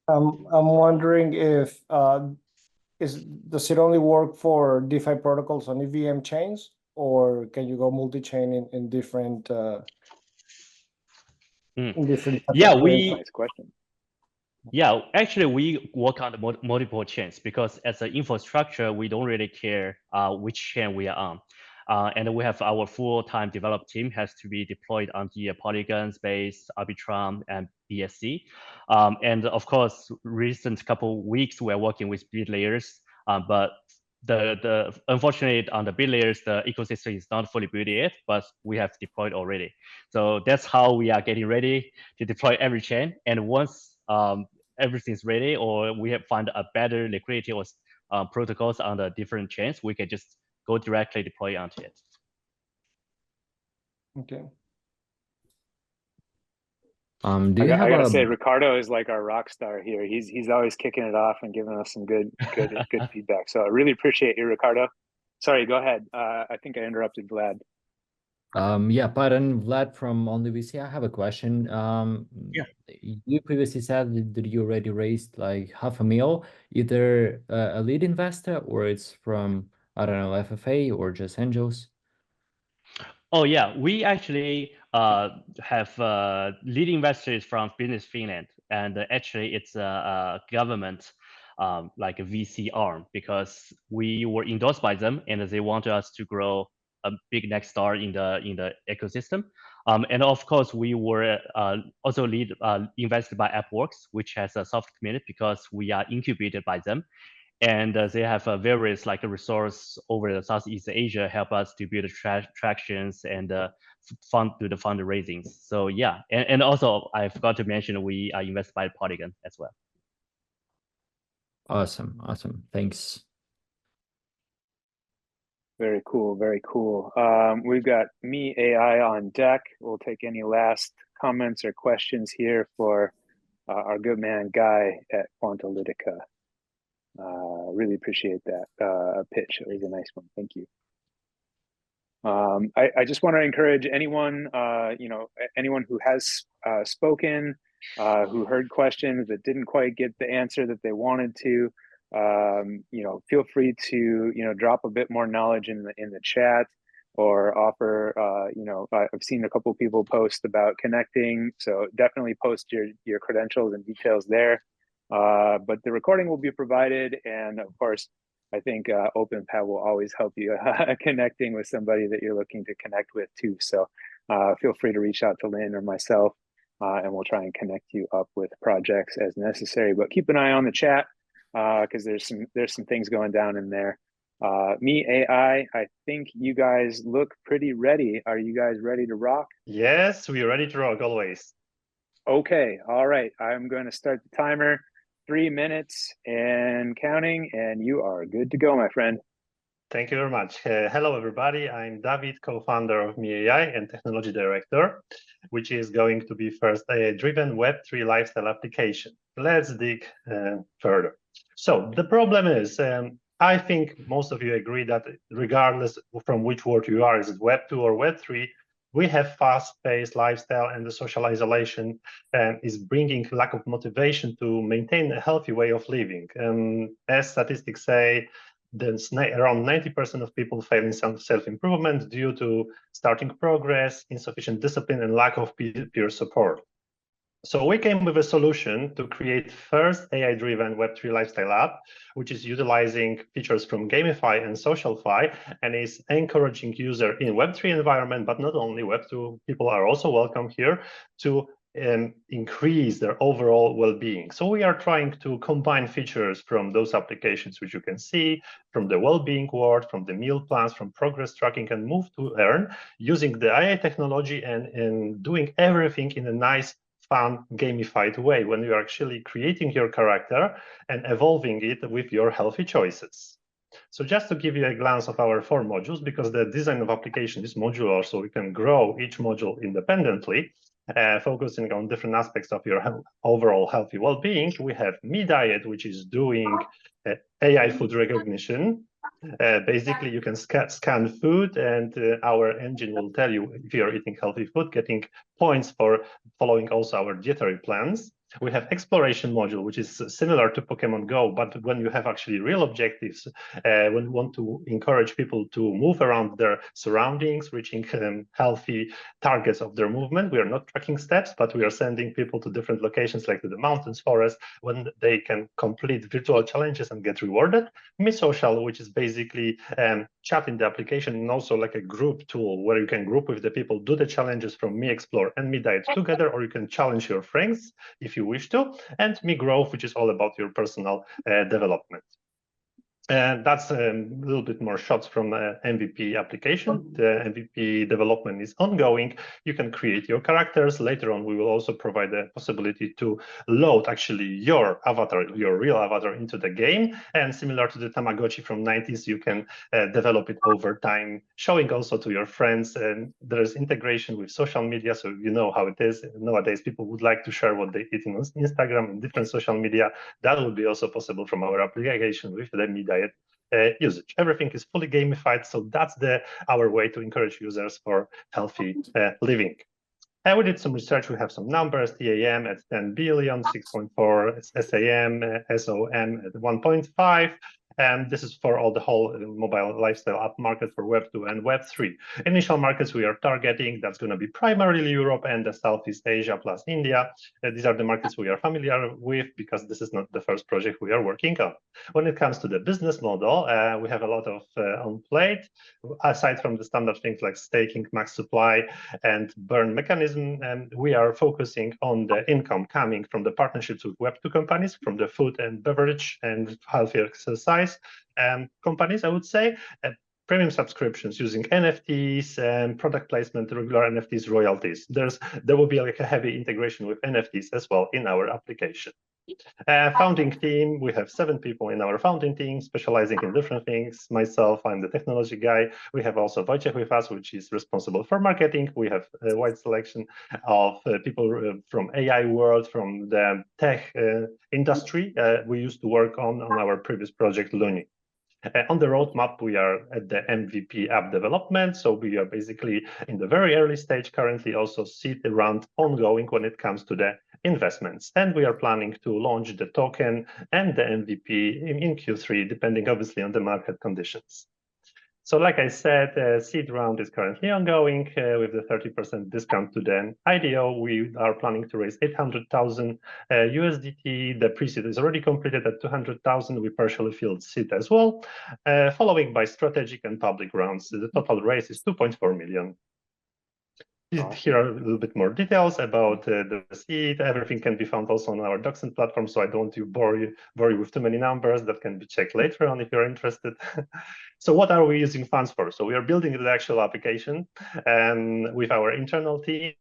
I'm wondering if does it only work for DeFi protocols on EVM chains, or can you go multi-chain in different? Yeah, nice question. Yeah, actually, we work on the multiple chains because as an infrastructure, we don't really care which chain we are on. And we have our full-time develop team has to be deployed on the Polygon, Space, Arbitrum, and BSC. And of course, recent couple weeks, we're working with bit layers, but unfortunately on the bit layers, the ecosystem is not fully built yet, but we have deployed already. So that's how we are getting ready to deploy every chain. And once everything's ready, or we have found a better liquidity or protocols on the different chains, we can just go directly deploy onto it. Okay. Do you have I gotta say, Ricardo is like our rock star here. He's always kicking it off and giving us some good feedback. So I really appreciate you, Ricardo. Sorry, go ahead. I think I interrupted Vlad. Yeah, pardon, Vlad from OnlyVC. I have a question. Yeah. You previously said that you already raised like $500,000, either a lead investor or it's from, I don't know, FFA or just angels. Oh yeah, we actually have lead investors from Business Finland, and actually it's a government like a VC arm, because we were endorsed by them and they wanted us to grow a big next star in the ecosystem. And of course, we were also lead invested by AppWorks, which has a soft community because we are incubated by them. And they have various like resource over the Southeast Asia help us to build tractions and do the fundraising. So yeah, and also I forgot to mention we are invested by Polygon as well. Awesome, thanks. Very cool, very cool. We've got Me AI on deck. We'll take any last comments or questions here for our good man Guy at Quantalytica. Really appreciate that pitch. It was a nice one. Thank you. I just want to encourage anyone, anyone who has spoken, who heard questions that didn't quite get the answer that they wanted to, feel free to, drop a bit more knowledge in the chat, or offer, I've seen a couple people post about connecting, so definitely post your credentials and details there. But the recording will be provided, and of course, I think OpenPad will always help you connecting with somebody that you're looking to connect with too. So feel free to reach out to Lynn or myself, and we'll try and connect you up with projects as necessary. But keep an eye on the chat because there's some things going down in there. Me AI, I think you guys look pretty ready. Are you guys ready to rock? Yes, we're ready to rock always. Okay, all right. I'm going to start the timer. 3 minutes and counting, and you are good to go, my friend. Thank you very much. Hello, everybody. I'm David, co-founder of Me AI and technology director, which is going to be first AI-driven Web3 lifestyle application. Let's dig further. So the problem is, I think most of you agree that regardless from which world you are, is it Web2 or Web3, we have fast-paced lifestyle, and the social isolation is bringing lack of motivation to maintain a healthy way of living. As statistics say, around 90% of people fail in some self-improvement due to starting progress, insufficient discipline, and lack of peer support. So we came with a solution to create first AI-driven Web3 lifestyle app, which is utilizing features from Gamify and SocialFi, and is encouraging user in Web3 environment, but not only Web2 people are also welcome here, to increase their overall well-being. So we are trying to combine features from those applications, which you can see, from the well-being world, from the meal plans, from progress tracking, and move to earn, using the AI technology and doing everything in a nice, fun, gamified way when you are actually creating your character and evolving it with your healthy choices. So just to give you a glance of our 4 modules, because the design of application is modular, so we can grow each module independently, focusing on different aspects of your overall healthy well-being. We have Me Diet, which is doing AI food recognition. Basically, you can scan food, and our engine will tell you if you're eating healthy food, getting points for following also our dietary plans. We have exploration module, which is similar to Pokemon Go, but when you have actually real objectives, when you want to encourage people to move around their surroundings, reaching healthy targets of their movement. We are not tracking steps, but we are sending people to different locations, like to the mountains, forests, when they can complete virtual challenges and get rewarded. Mi Social, which is basically chat in the application, and also like a group tool where you can group with the people, do the challenges from Mi Explore and Mi Diet together, or you can challenge your friends if you wish to, and Mi Growth, which is all about your personal development. And that's a little bit more shots from the MVP application. The MVP development is ongoing. You can create your characters. Later on, we will also provide the possibility to load actually your avatar, your real avatar, into the game. And similar to the Tamagotchi from 90s, you can develop it over time, showing also to your friends. And there's integration with social media, so you know how it is. Nowadays, people would like to share what they eat on Instagram and different social media. That will be also possible from our application with the Mi Diet usage. Everything is fully gamified, so that's our way to encourage users for healthy living. And we did some research. We have some numbers: TAM at 10 billion, 6.4 SAM, SOM at 1.5. And this is for all the whole mobile lifestyle app market for Web 2 and Web 3. Initial markets we are targeting, that's going to be primarily Europe and the Southeast Asia plus India. These are the markets we are familiar with because this is not the first project we are working on. When it comes to the business model, we have a lot of on plate. Aside from the standard things like staking, max supply, and burn mechanism, we are focusing on the income coming from the partnerships with Web 2 companies, from the food and beverage and healthy exercise companies, I would say. Premium subscriptions using NFTs and product placement, regular NFTs, royalties. There will be like a heavy integration with NFTs as well in our application. Founding team, we have 7 people in our founding team specializing in different things. Myself, I'm the technology guy. We have also Wojciech with us, which is responsible for marketing. We have a wide selection of people from AI world, from the tech industry. We used to work on our previous project, Luni. On the roadmap, we are at the MVP app development. So we are basically in the very early stage currently, also seed round ongoing when it comes to the investments. And we are planning to launch the token and the MVP in Q3, depending obviously on the market conditions. So like I said, seed round is currently ongoing with the 30% discount to the IDO. We are planning to raise 800,000 USDT. The pre-seed is already completed at 200,000. We partially filled seed as well, following by strategic and public rounds. The total raise is 2.4 million. Here are a little bit more details about the seed. Everything can be found also on our Docsend platform, so I don't want to bore you with too many numbers. That can be checked later on if you're interested. So what are we using funds for? So we are building the actual application with our internal team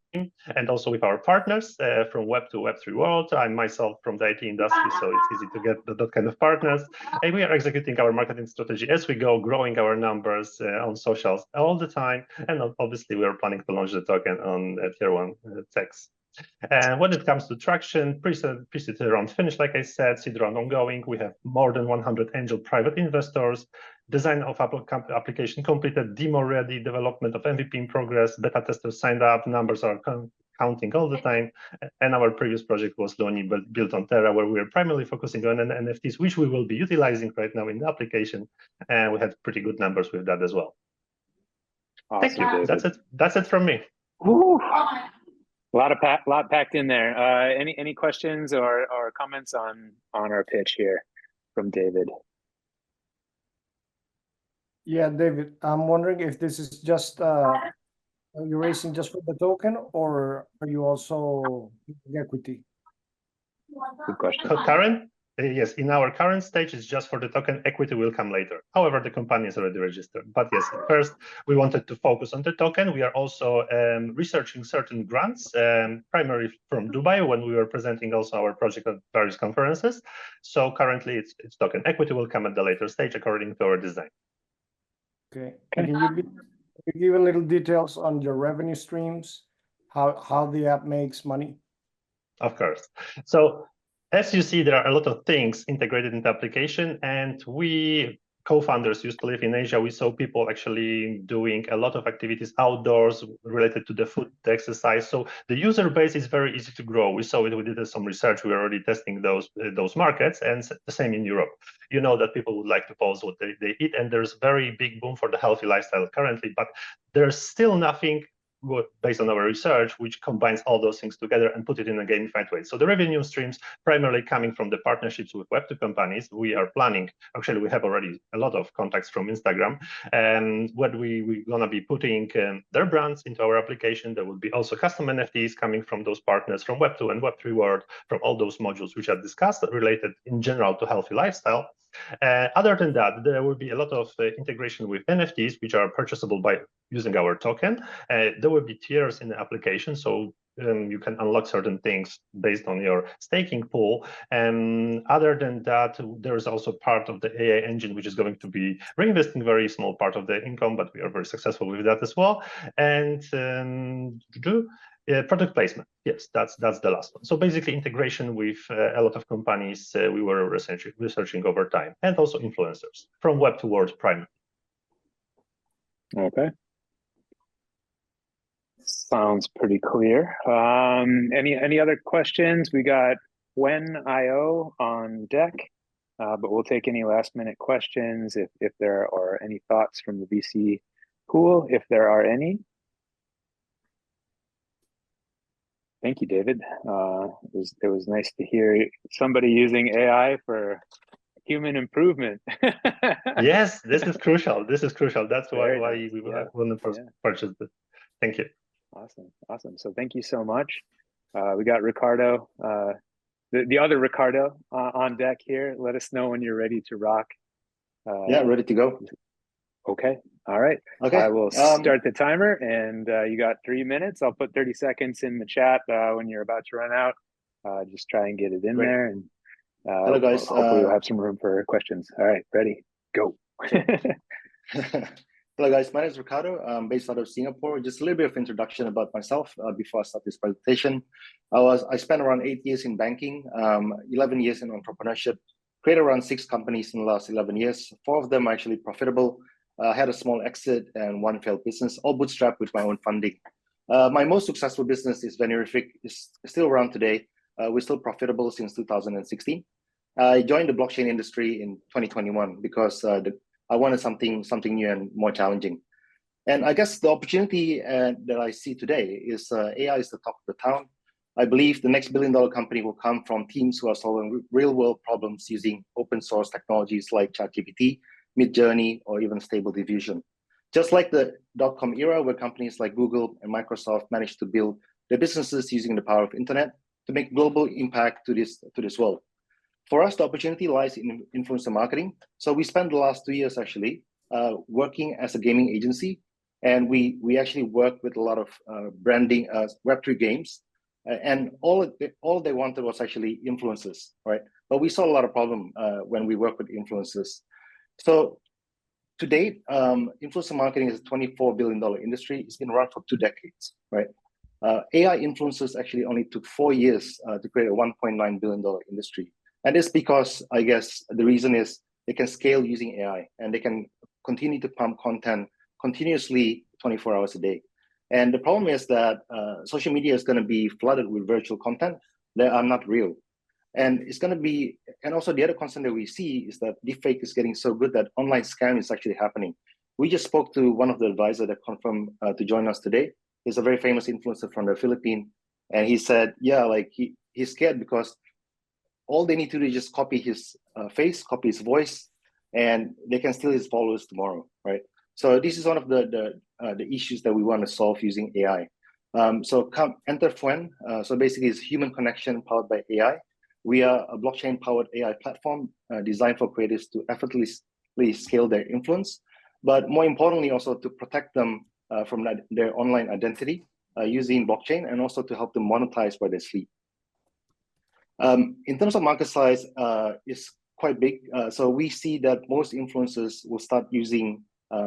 and also with our partners from Web to Web3 world. I'm myself from the IT industry, so it's easy to get that kind of partners. And we are executing our marketing strategy as we go, growing our numbers on socials all the time. And obviously, we are planning to launch the token on Tier 1 techs. And when it comes to traction, pre-seed round finished, like I said, seed round ongoing. We have more than 100 angel private investors. Design of application completed, demo ready, development of MVP in progress, beta testers signed up, numbers are counting all the time. And our previous project was Loni, but built on Terra, where we are primarily focusing on NFTs, which we will be utilizing right now in the application. And we had pretty good numbers with that as well. Awesome. Thank you. David. That's it from me. Woo. A lot packed in there. Any questions or comments on our pitch here from David? Yeah, David, I'm wondering if this is just are you raising just for the token, or are you also equity? Good question. Karen? Yes, in our current stage, it's just for the token. Equity will come later. However, the company is already registered. But yes, first, we wanted to focus on the token. We are also researching certain grants, primarily from Dubai, when we were presenting also our project at various conferences. So currently, it's token. Equity will come at the later stage according to our design. Okay. Can you give a little details on your revenue streams, how the app makes money? Of course. So as you see, there are a lot of things integrated in the application, and we co-founders used to live in Asia, we saw people actually doing a lot of activities outdoors related to the food, the exercise. So the user base is very easy to grow. We saw it. We did some research. We were already testing those markets, and the same in Europe. You know that people would like to post what they eat, and there's very big boom for the healthy lifestyle currently, but there's still nothing based on our research, which combines all those things together and put it in a gamified way. So the revenue streams primarily coming from the partnerships with Web2 companies. We are planning, actually, we have already a lot of contacts from Instagram, and what we're gonna be putting their brands into our application. There will be also custom NFTs coming from those partners from Web2 and Web3 world, from all those modules which are discussed related in general to healthy lifestyle. Other than that, there will be a lot of integration with NFTs, which are purchasable by using our token. There will be tiers in the application, so you can unlock certain things based on your staking pool. And other than that, there is also part of the AI engine, which is going to be reinvesting very small part of the income, but we are very successful with that as well. And product placement, yes, that's the last one. So basically integration with a lot of companies we were researching over time, and also influencers from web towards prime. Okay. Sounds pretty clear. Any other questions? We got When.io on deck, but we'll take any last minute questions if there are any thoughts from the VC pool, if there are any. Thank you, David. It was nice to hear somebody using AI for human improvement. Yes, this is crucial. This is crucial. That's why Nice. we want to purchase it. Thank you. Awesome. So thank you so much. We got Ricardo, the other Ricardo on deck here. Let us know when you're ready to rock. Yeah, ready to go. Okay. All right. Okay. I will start the timer, and you got 3 minutes. I'll put 30 seconds in the chat when you're about to run out. Just try and get it in there, and hello, guys. Hopefully we'll have some room for questions. All right, ready, go. Hello, guys. My name is Ricardo. I'm based out of Singapore. Just a little bit of introduction about myself before I start this presentation. I spent around 8 years in banking, 11 years in entrepreneurship, created around 6 companies in the last 11 years. 4 of them are actually profitable. I had a small exit and 1 failed business, all bootstrapped with my own funding. My most successful business is Venerific. It's still around today. We're still profitable since 2016. I joined the blockchain industry in 2021 because I wanted something new and more challenging. And I guess the opportunity that I see today is AI is the talk of the town. I believe the next billion-dollar company will come from teams who are solving real-world problems using open source technologies like ChatGPT, Midjourney, or even Stable Diffusion. Just like the dot-com era, where companies like Google and Microsoft managed to build their businesses using the power of internet to make global impact to this world. For us, the opportunity lies in influencer marketing. So we spent the last 2 years actually working as a gaming agency, and we actually work with a lot of branding Web3 games, and all they wanted was actually influencers, right? But we saw a lot of problem when we work with influencers. So to date, influencer marketing is a $24 billion industry. It's been around for 2 decades, right? AI influencers actually only took 4 years to create a $1.9 billion industry. And it's because, I guess, the reason is they can scale using AI, and they can continue to pump content continuously 24 hours a day. And the problem is that social media is going to be flooded with virtual content that are not real. And it's going to be, and also the other concern that we see is that deepfake is getting so good that online scam is actually happening. We just spoke to one of the advisors that confirmed to join us today. He's a very famous influencer from the Philippines. And he said, yeah, like he's scared because all they need to do is just copy his face, copy his voice, and they can steal his followers tomorrow, right? So this is one of the issues that we want to solve using AI. So enter Fuen. So basically, it's human connection powered by AI. We are a blockchain-powered AI platform designed for creators to effortlessly scale their influence, but more importantly, also to protect them from their online identity using blockchain, and also to help them monetize while they sleep. In terms of market size, it's quite big. So we see that most influencers will start using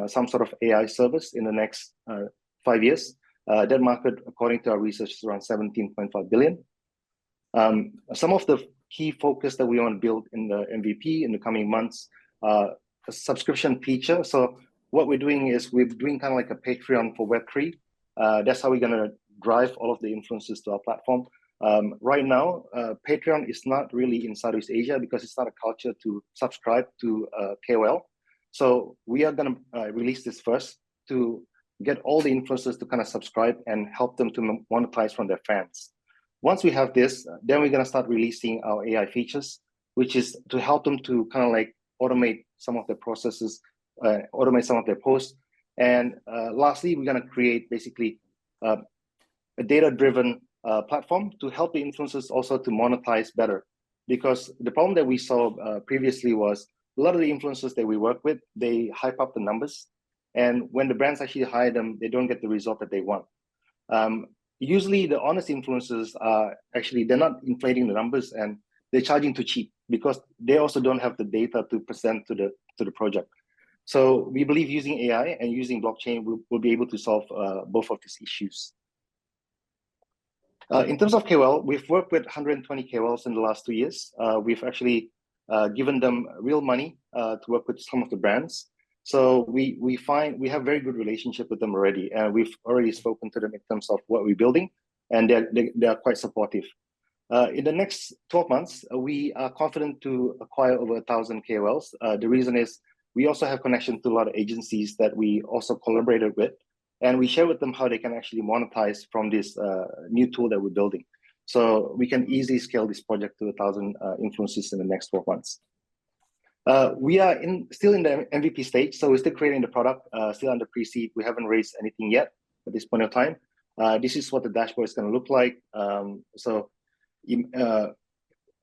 some sort of AI service in the next 5 years. That market, according to our research, is around 17.5 billion. Some of the key focus that we want to build in the MVP in the coming months, subscription feature. So what we're doing is we're doing kind of like a Patreon for Web3. That's how we're going to drive all of the influencers to our platform. Right now, Patreon is not really in Southeast Asia because it's not a culture to subscribe to KOL. So we are going to release this first to get all the influencers to kind of subscribe and help them to monetize from their fans. Once we have this, then we're going to start releasing our AI features, which is to help them to kind of like automate some of their processes, automate some of their posts. And lastly, we're going to create basically a data-driven platform to help the influencers also to monetize better. Because the problem that we saw previously was a lot of the influencers that we work with, they hype up the numbers. And when the brands actually hire them, they don't get the result that they want. Usually the honest influencers are actually, they're not inflating the numbers and they're charging too cheap because they also don't have the data to present to the project. So we believe using AI and using blockchain, we'll be able to solve both of these issues. In terms of KOL, we've worked with 120 KOLs in the last 2 years. We've actually given them real money to work with some of the brands. So we find we have very good relationship with them already, and we've already spoken to them in terms of what we're building, and they are quite supportive. In the next 12 months, we are confident to acquire over 1,000 KOLs. The reason is we also have connection to a lot of agencies that we also collaborated with, and we share with them how they can actually monetize from this new tool that we're building. So we can easily scale this project to 1,000 influencers in the next 12 months. We are still in the MVP stage, so we're still creating the product, still under pre-seed. We haven't raised anything yet at this point of time. This is what the dashboard is going to look like.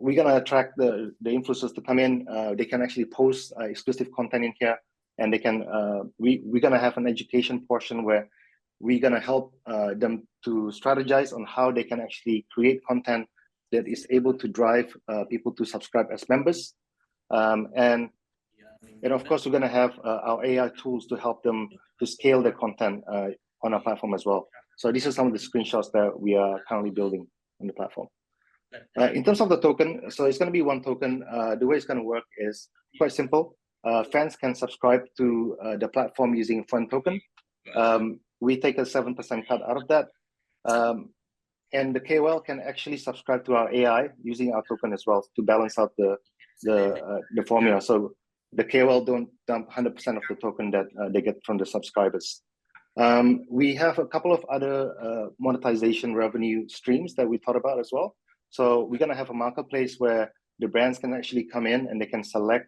We're going to attract the influencers to come in. They can actually post exclusive content in here, and they can. We're going to have an education portion where we're going to help them to strategize on how they can actually create content that is able to drive people to subscribe as members. And of course, we're going to have our AI tools to help them to scale their content on our platform as well. So these are some of the screenshots that we are currently building on the platform. In terms of the token, so it's going to be one token. The way it's going to work is quite simple. Fans can subscribe to the platform using Fun Token. We take a 7% cut out of that. And the KOL can actually subscribe to our AI using our token as well to balance out the formula. So the KOL don't dump 100% of the token that they get from the subscribers. We have a couple of other monetization revenue streams that we thought about as well. So we're going to have a marketplace where the brands can actually come in and they can select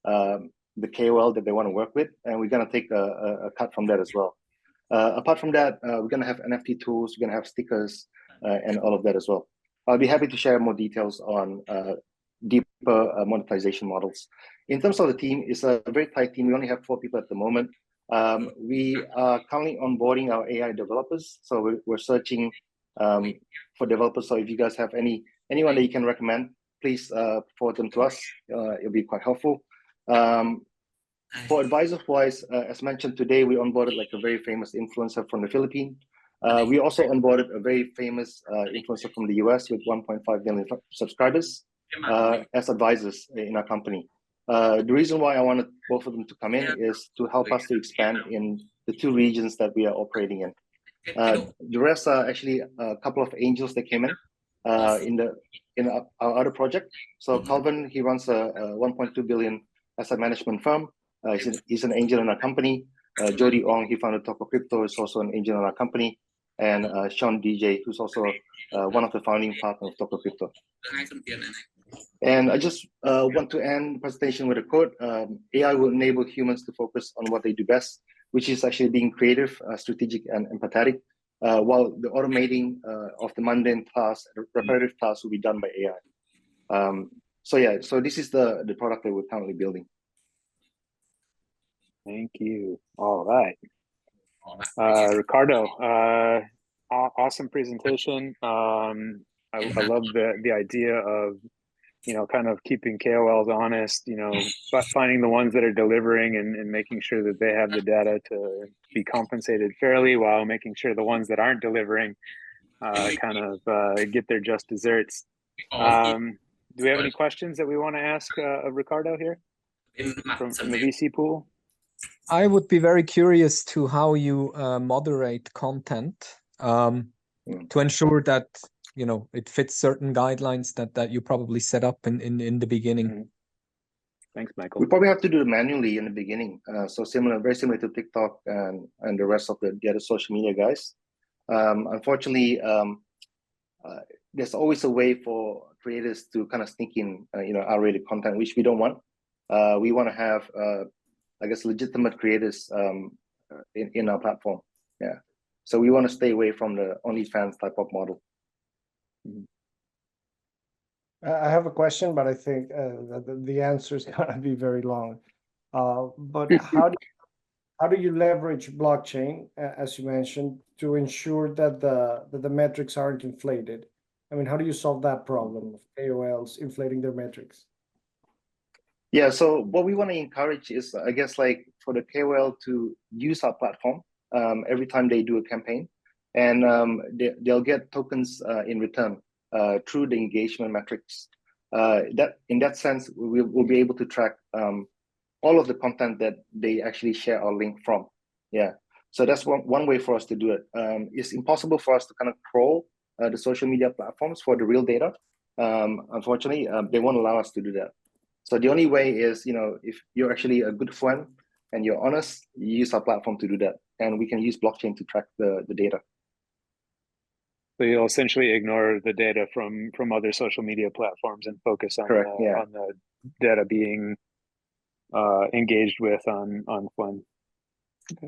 the KOL that they want to work with, and we're going to take a cut from that as well. Apart from that, we're going to have NFT tools, we're going to have stickers, and all of that as well. I'll be happy to share more details on deeper monetization models. In terms of the team, it's a very tight team. We only have 4 people at the moment. We are currently onboarding our AI developers. So we're searching for developers. So if you guys have anyone that you can recommend, please forward them to us. It'll be quite helpful. For advisor-wise, as mentioned today, we onboarded like a very famous influencer from the Philippines. We also onboarded a very famous influencer from the US with 1.5 million subscribers as advisors in our company. The reason why I wanted both of them to come in is to help us to expand in the 2 regions that we are operating in. The rest are actually a couple of angels that came in our other project. So Calvin, he runs a 1.2 billion asset management firm. He's an angel in our company. Jody Ong, he founded Toko Crypto, is also an angel in our company. And Sean DJ, who's also one of the founding partners of Toko Crypto. And I just want to end the presentation with a quote. AI will enable humans to focus on what they do best, which is actually being creative, strategic, and empathetic, while the automating of the mundane tasks, repetitive tasks will be done by AI. So this is the product that we're currently building. Thank you. All right. Ricardo, awesome presentation. I love the idea of, kind of keeping KOLs honest, finding the ones that are delivering and making sure that they have the data to be compensated fairly while making sure the ones that aren't delivering kind of get their just desserts. Do we have any questions that we want to ask of Ricardo here? from the VC pool? I would be very curious to how you moderate content to ensure that it fits certain guidelines that you probably set up in the beginning. Thanks, Michael. We probably have to do it manually in the beginning. So very similar to TikTok and the rest of the other social media guys. Unfortunately, there's always a way for creators to kind of sneak in, R-rated content, which we don't want. We want to have, I guess, legitimate creators in our platform. Yeah. So we want to stay away from the OnlyFans type of model. I have a question, but I think the answer is going to be very long. But how do you leverage blockchain, as you mentioned, to ensure that the metrics aren't inflated? I mean, how do you solve that problem of KOLs inflating their metrics? Yeah, so what we want to encourage is, I guess, like for the KOL to use our platform every time they do a campaign, and they'll get tokens in return through the engagement metrics. In that sense, we'll be able to track all of the content that they actually share our link from. Yeah, so that's one way for us to do it. It's impossible for us to kind of crawl the social media platforms for the real data. Unfortunately, they won't allow us to do that. So the only way is, if you're actually a good friend and you're honest, you use our platform to do that. And we can use blockchain to track the data. So you'll essentially ignore the data from other social media platforms and focus on, on the data being engaged with on Fun.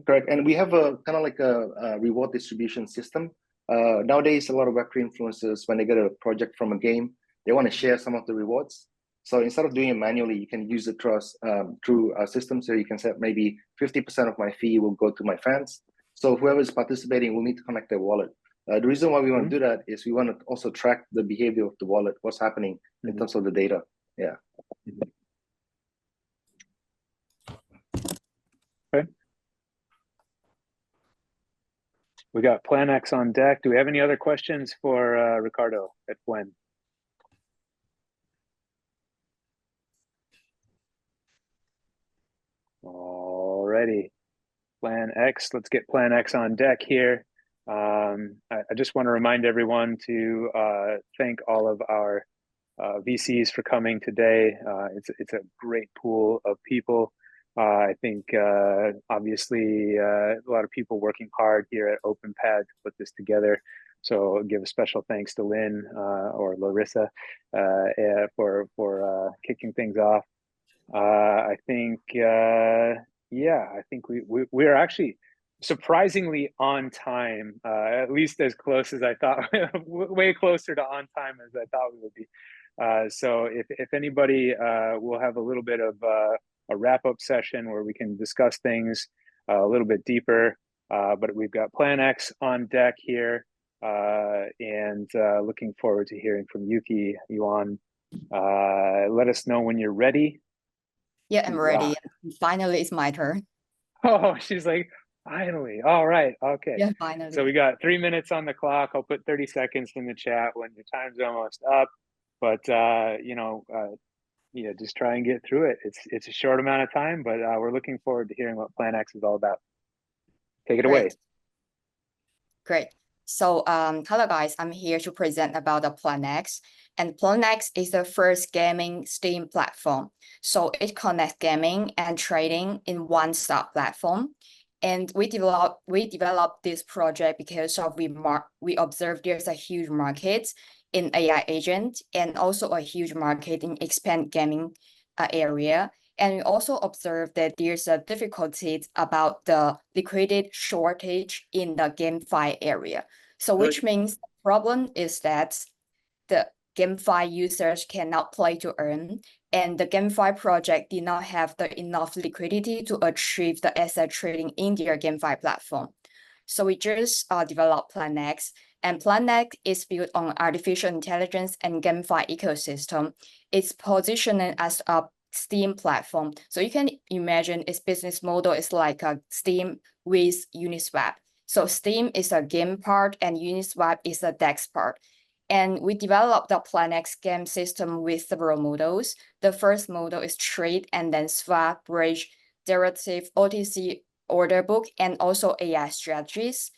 Correct. And we have a kind of like a reward distribution system. Nowadays, a lot of Web3 influencers, when they get a project from a game, they want to share some of the rewards. So instead of doing it manually, you can use it through our system. So you can set maybe 50% of my fee will go to my fans. So whoever is participating will need to connect their wallet. The reason why we want to do that is we want to also track the behavior of the wallet, what's happening in terms of the data. Yeah. Okay. We got Plan X on deck. Do we have any other questions for Ricardo at Fuen? Alrighty, Plan X. Let's get Plan X on deck here. I just want to remind everyone to thank all of our VCs for coming today. It's a great pool of people. I think obviously a lot of people working hard here at OpenPad to put this together. So give a special thanks to Lynn or Larissa for kicking things off. I think I think we're actually surprisingly on time, at least as close as I thought, way closer to on time as I thought we would be. So if anybody, we'll have a little bit of a wrap-up session where we can discuss things a little bit deeper, but we've got Plan X on deck here, and looking forward to hearing from Yuki, Yuan. Let us know when you're ready. Yeah, I'm ready. Finally, it's my turn. Oh, she's like, finally. All right. Okay. Yeah, finally. So we got 3 minutes on the clock. I'll put 30 seconds in the chat when your time's almost up. But just try and get through it. It's a short amount of time, but we're looking forward to hearing what Plan X is all about. Take it away. Great. So hello guys, I'm here to present about the Plan X. And Plan X is the first gaming Steam platform. So it connects gaming and trading in one-stop platform. And we developed this project because we observed there's a huge market in AI agent and also a huge market in expand gaming area. And we also observed that there's a difficulty about the liquidity shortage in the GameFi area. So which means the problem is that the GameFi users cannot play to earn, and the GameFi project did not have enough liquidity to achieve the asset trading in their GameFi platform. So we just developed Plan X, and Plan X is built on artificial intelligence and GameFi ecosystem. It's positioned as a Steam platform. So you can imagine its business model is like a Steam with Uniswap. So Steam is a game part and Uniswap is a DEX part. And we developed the PlanX game system with several models. The first model is trade and then swap, bridge, derivative, OTC order book, and also AI strategies.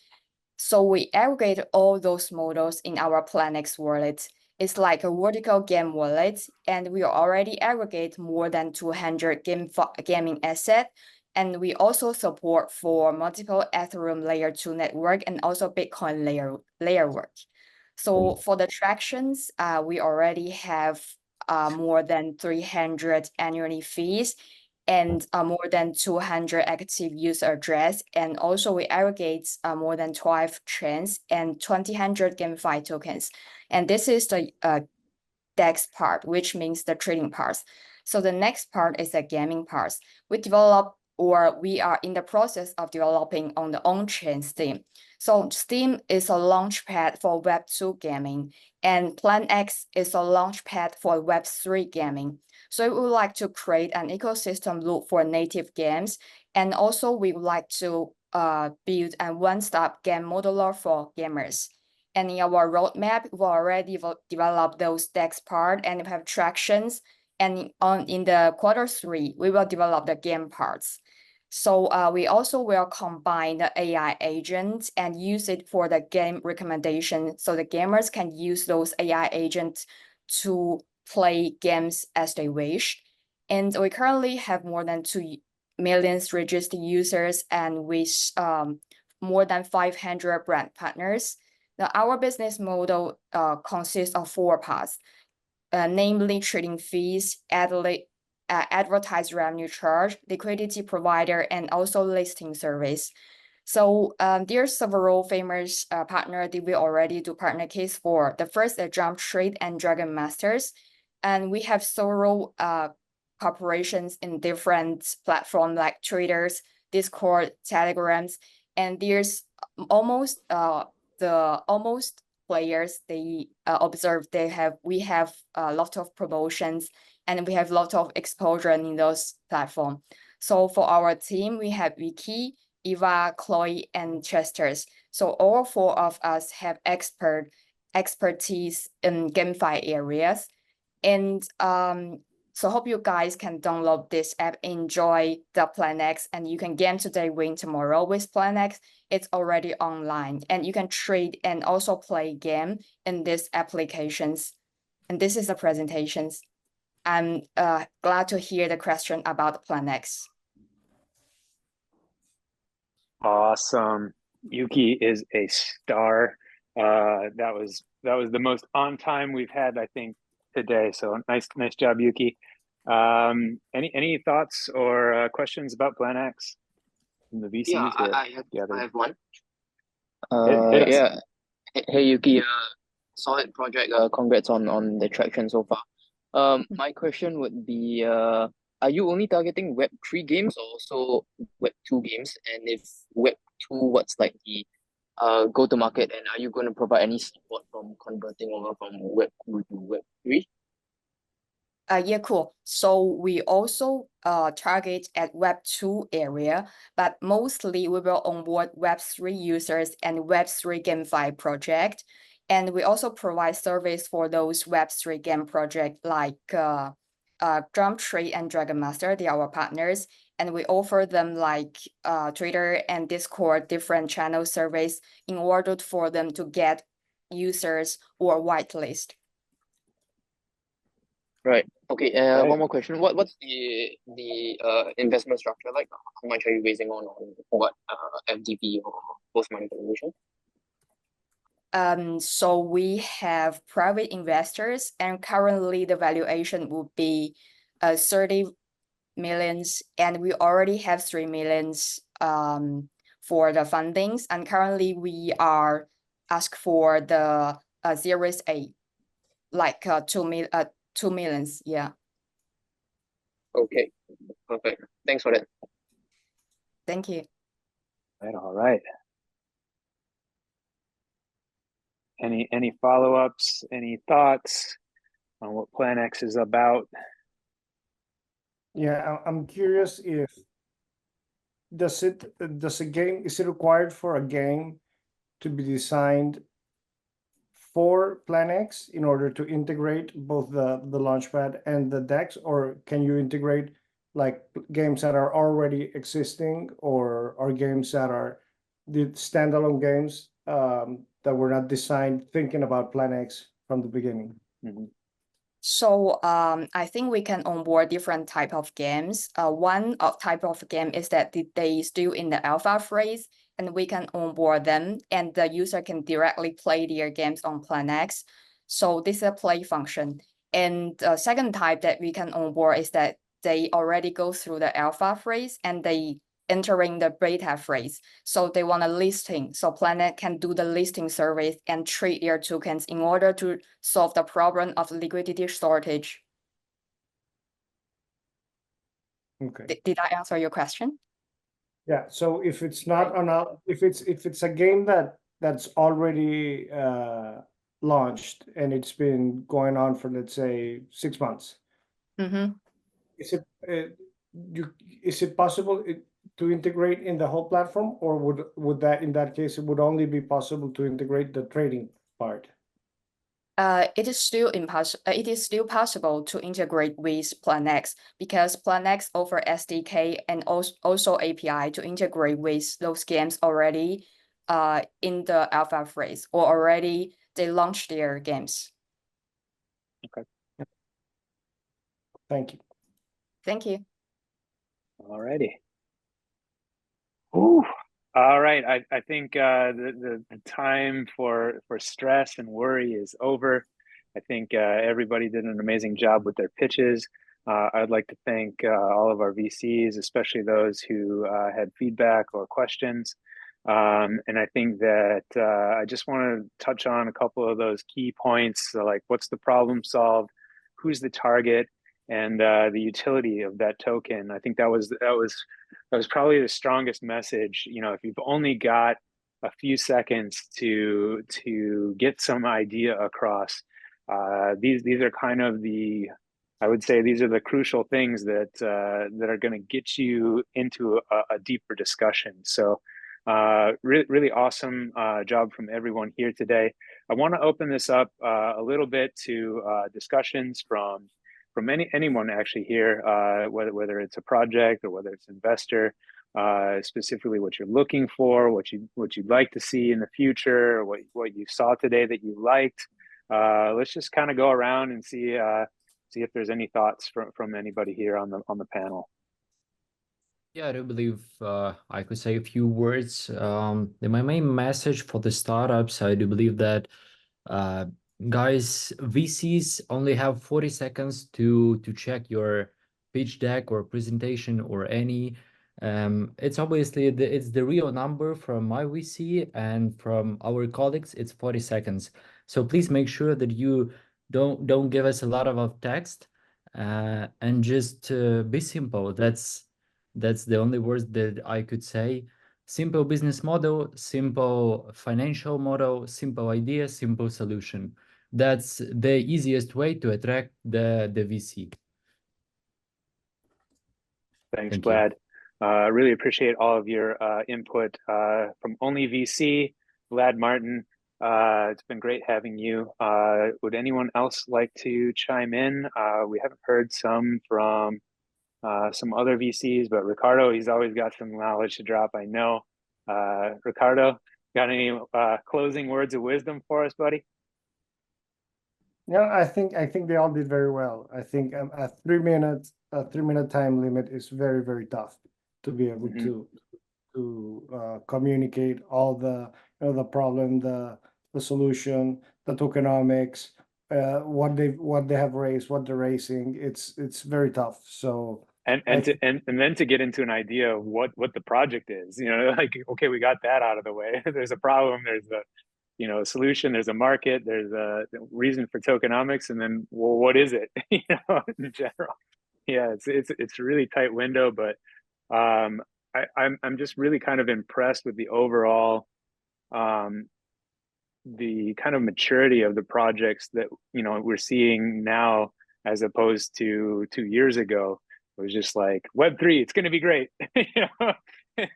So we aggregate all those models in our PlanX wallet. It's like a vertical game wallet, and we already aggregate more than 200 gaming assets. And we also support for multiple Ethereum layer 2 network and also Bitcoin layer work. So for the tractions, we already have more than 300 annually fees and more than 200 active user address. And also we aggregate more than 12 chains and 200 GameFi tokens. And this is the DEX part, which means the trading parts. So the next part is the gaming parts. We are in the process of developing on the on-chain Steam. So Steam is a launchpad for Web2 gaming, and PlanX is a launchpad for Web3 gaming. So we would like to create an ecosystem loop for native games, and also we would like to build a one-stop game modular for gamers. And in our roadmap, we already developed those DEX part and we have tractions. And in the Q3, we will develop the game parts. So we also will combine the AI agents and use it for the game recommendation. So the gamers can use those AI agents to play games as they wish. And we currently have more than 2 million registered users and with more than 500 brand partners. Now, our business model consists of 4 parts, namely trading fees, advertised revenue charge, liquidity provider, and also listing service. So there are several famous partners that we already do partner case for. The first is Jump Trade and Dragon Masters. And we have several corporations in different platforms like Traders, Discord, Telegrams, and there's almost players they observe we have a lot of promotions and we have a lot of exposure in those platforms. So for our team, we have Vicky, Eva, Chloe, and Chesters. So all 4 of us have expertise in GameFi areas. And so hope you guys can download this app, enjoy the PlanX, and you can game today, win tomorrow with PlanX. It's already online, and you can trade and also play game in these applications. And this is the presentations. I'm glad to hear the question about PlanX. Awesome. Yuki is a star. That was the most on time we've had, I think, today. So nice job, Yuki. Any thoughts or questions about PlanX from the VCs? Yeah, I have one. Yeah. Hey Yuki, solid project. Congrats on the traction so far. My question would be, are you only targeting Web3 games or also Web2 games? And if Web2, what's like the go-to-market, and are you going to provide any support from converting over from Web2 to Web3? Yeah, cool. So we also target at Web2 area, but mostly we will onboard Web3 users and Web3 GameFi project. And we also provide service for those Web3 game projects like Jump Trade and Dragon Master. They are our partners. And we offer them like Twitter and Discord, different channel service in order for them to get users or whitelist. Right. Okay. One more question. What's the investment structure like? How much are you raising on what FDP or post money valuation? So we have private investors, and currently the valuation would be 30 millions, and we already have 3 millions for the fundings, and currently we are asked for the Series A, like 2 millions, yeah. Okay, perfect. Thanks for that. Thank you. All right. Any follow-ups, any thoughts on what PlanX is about? Yeah, I'm curious if is it required for a game to be designed for Plan X in order to integrate both the Launchpad and the DEX, or can you integrate like games that are already existing, or games that are the standalone games that were not designed thinking about Plan X from the beginning? So I think we can onboard different type of games. One type of game is that they still in the alpha phase, and we can onboard them, and the user can directly play their games on Plan X. So this is a play function. And the second type that we can onboard is that they already go through the alpha phase and they entering the beta phase. So they want a listing. So Planet can do the listing service and trade their tokens in order to solve the problem of liquidity shortage. Okay. Did I answer your question? Yeah. So if it's not on if it's a game that's already launched and it's been going on for, let's say, 6 months, is it possible to integrate in the whole platform, or would that, in that case, it would only be possible to integrate the trading part? It is still impossible. It is still possible to integrate with Plan X, because Plan X offer SDK and also API to integrate with those games already in the alpha phase, or already they launched their games. Okay. Thank you. Thank you. All righty. Ooh. All right. I think the time for stress and worry is over. I think everybody did an amazing job with their pitches. I'd like to thank all of our VCs, especially those who had feedback or questions. And I think that I just want to touch on a couple of those key points, so like what's the problem solved, who's the target, and the utility of that token. I think that was probably the strongest message. You know, if you've only got a few seconds to get some idea across, these are kind of I would say these are the crucial things that are going to get you into a deeper discussion. So really awesome job from everyone here today. I want to open this up a little bit to discussions from anyone actually here, whether it's a project or whether it's an investor, specifically what you're looking for, what you'd like to see in the future, or what you saw today that you liked. Let's just kind of go around and see if there's any thoughts from anybody here on the panel. Yeah, I do believe I could say a few words. My main message for the startups, I do believe that guys, VCs only have 40 seconds to check your pitch deck or presentation or any. It's obviously it's the real number from my VC and from our colleagues. It's 40 seconds. So please make sure that you don't give us a lot of text and just be simple. That's the only words that I could say. Simple business model, simple financial model, simple idea, simple solution. That's the easiest way to attract the VC. Thanks, Vlad. Really appreciate all of your input from Only VC, Vlad Martin. It's been great having you. Would anyone else like to chime in? We haven't heard some from some other VCs, but Ricardo, he's always got some knowledge to drop, I know. Ricardo, got any closing words of wisdom for us, buddy? Yeah, I think they all did very well. I think a 3 minute time limit is very, very tough to be able to communicate all the the problem, the solution, the tokenomics, what they have raised, what they're raising. It's very tough. So and then to get into an idea of what the project is, like, okay, we got that out of the way. There's a problem, there's a solution, there's a market, there's a reason for tokenomics, and then, well, what is it? In general. Yeah, it's a really tight window, but I'm just really kind of impressed with the overall the kind of maturity of the projects that we're seeing now, as opposed to 2 years ago. It was just like Web3, it's going to be great, and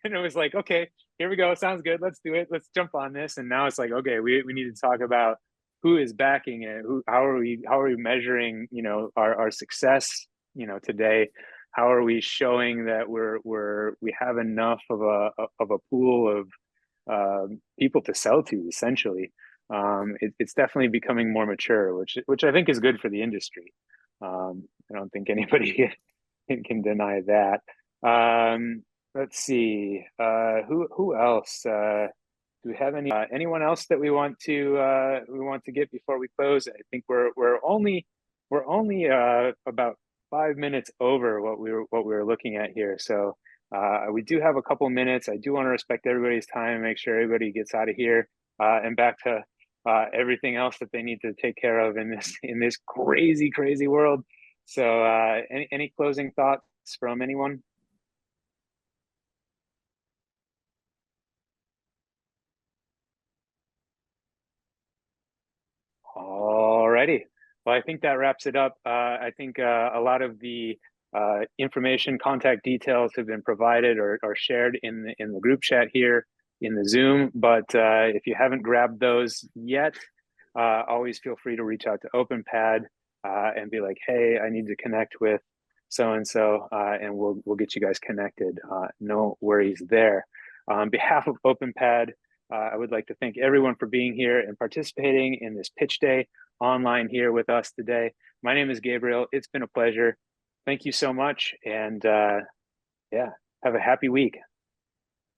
it was like, okay, here we go, sounds good, let's do it, let's jump on this. And now it's like, okay, we need to talk about who is backing it? How are we measuring, you know, our success, you know, today? How are we showing that we have enough of a pool of people to sell to, essentially? It's definitely becoming more mature, which I think is good for the industry. I don't think anybody can deny that. Let's see, who else? Do we have anyone else that we want to get before we close? I think we're only about 5 minutes over what we were looking at here. So we do have a couple minutes. I do want to respect everybody's time and make sure everybody gets out of here and back to everything else that they need to take care of in this crazy world. So any closing thoughts from anyone? Alrighty. Well, I think that wraps it up. I think a lot of the information, contact details have been provided or shared in the group chat here in the Zoom. But if you haven't grabbed those yet, always feel free to reach out to OpenPad and be like, hey, I need to connect with so-and-so, and we'll get you guys connected. No worries there. On behalf of OpenPad, I would like to thank everyone for being here and participating in this pitch day online here with us today. My name is Gabriel. It's been a pleasure. Thank you so much. And yeah, have a happy week.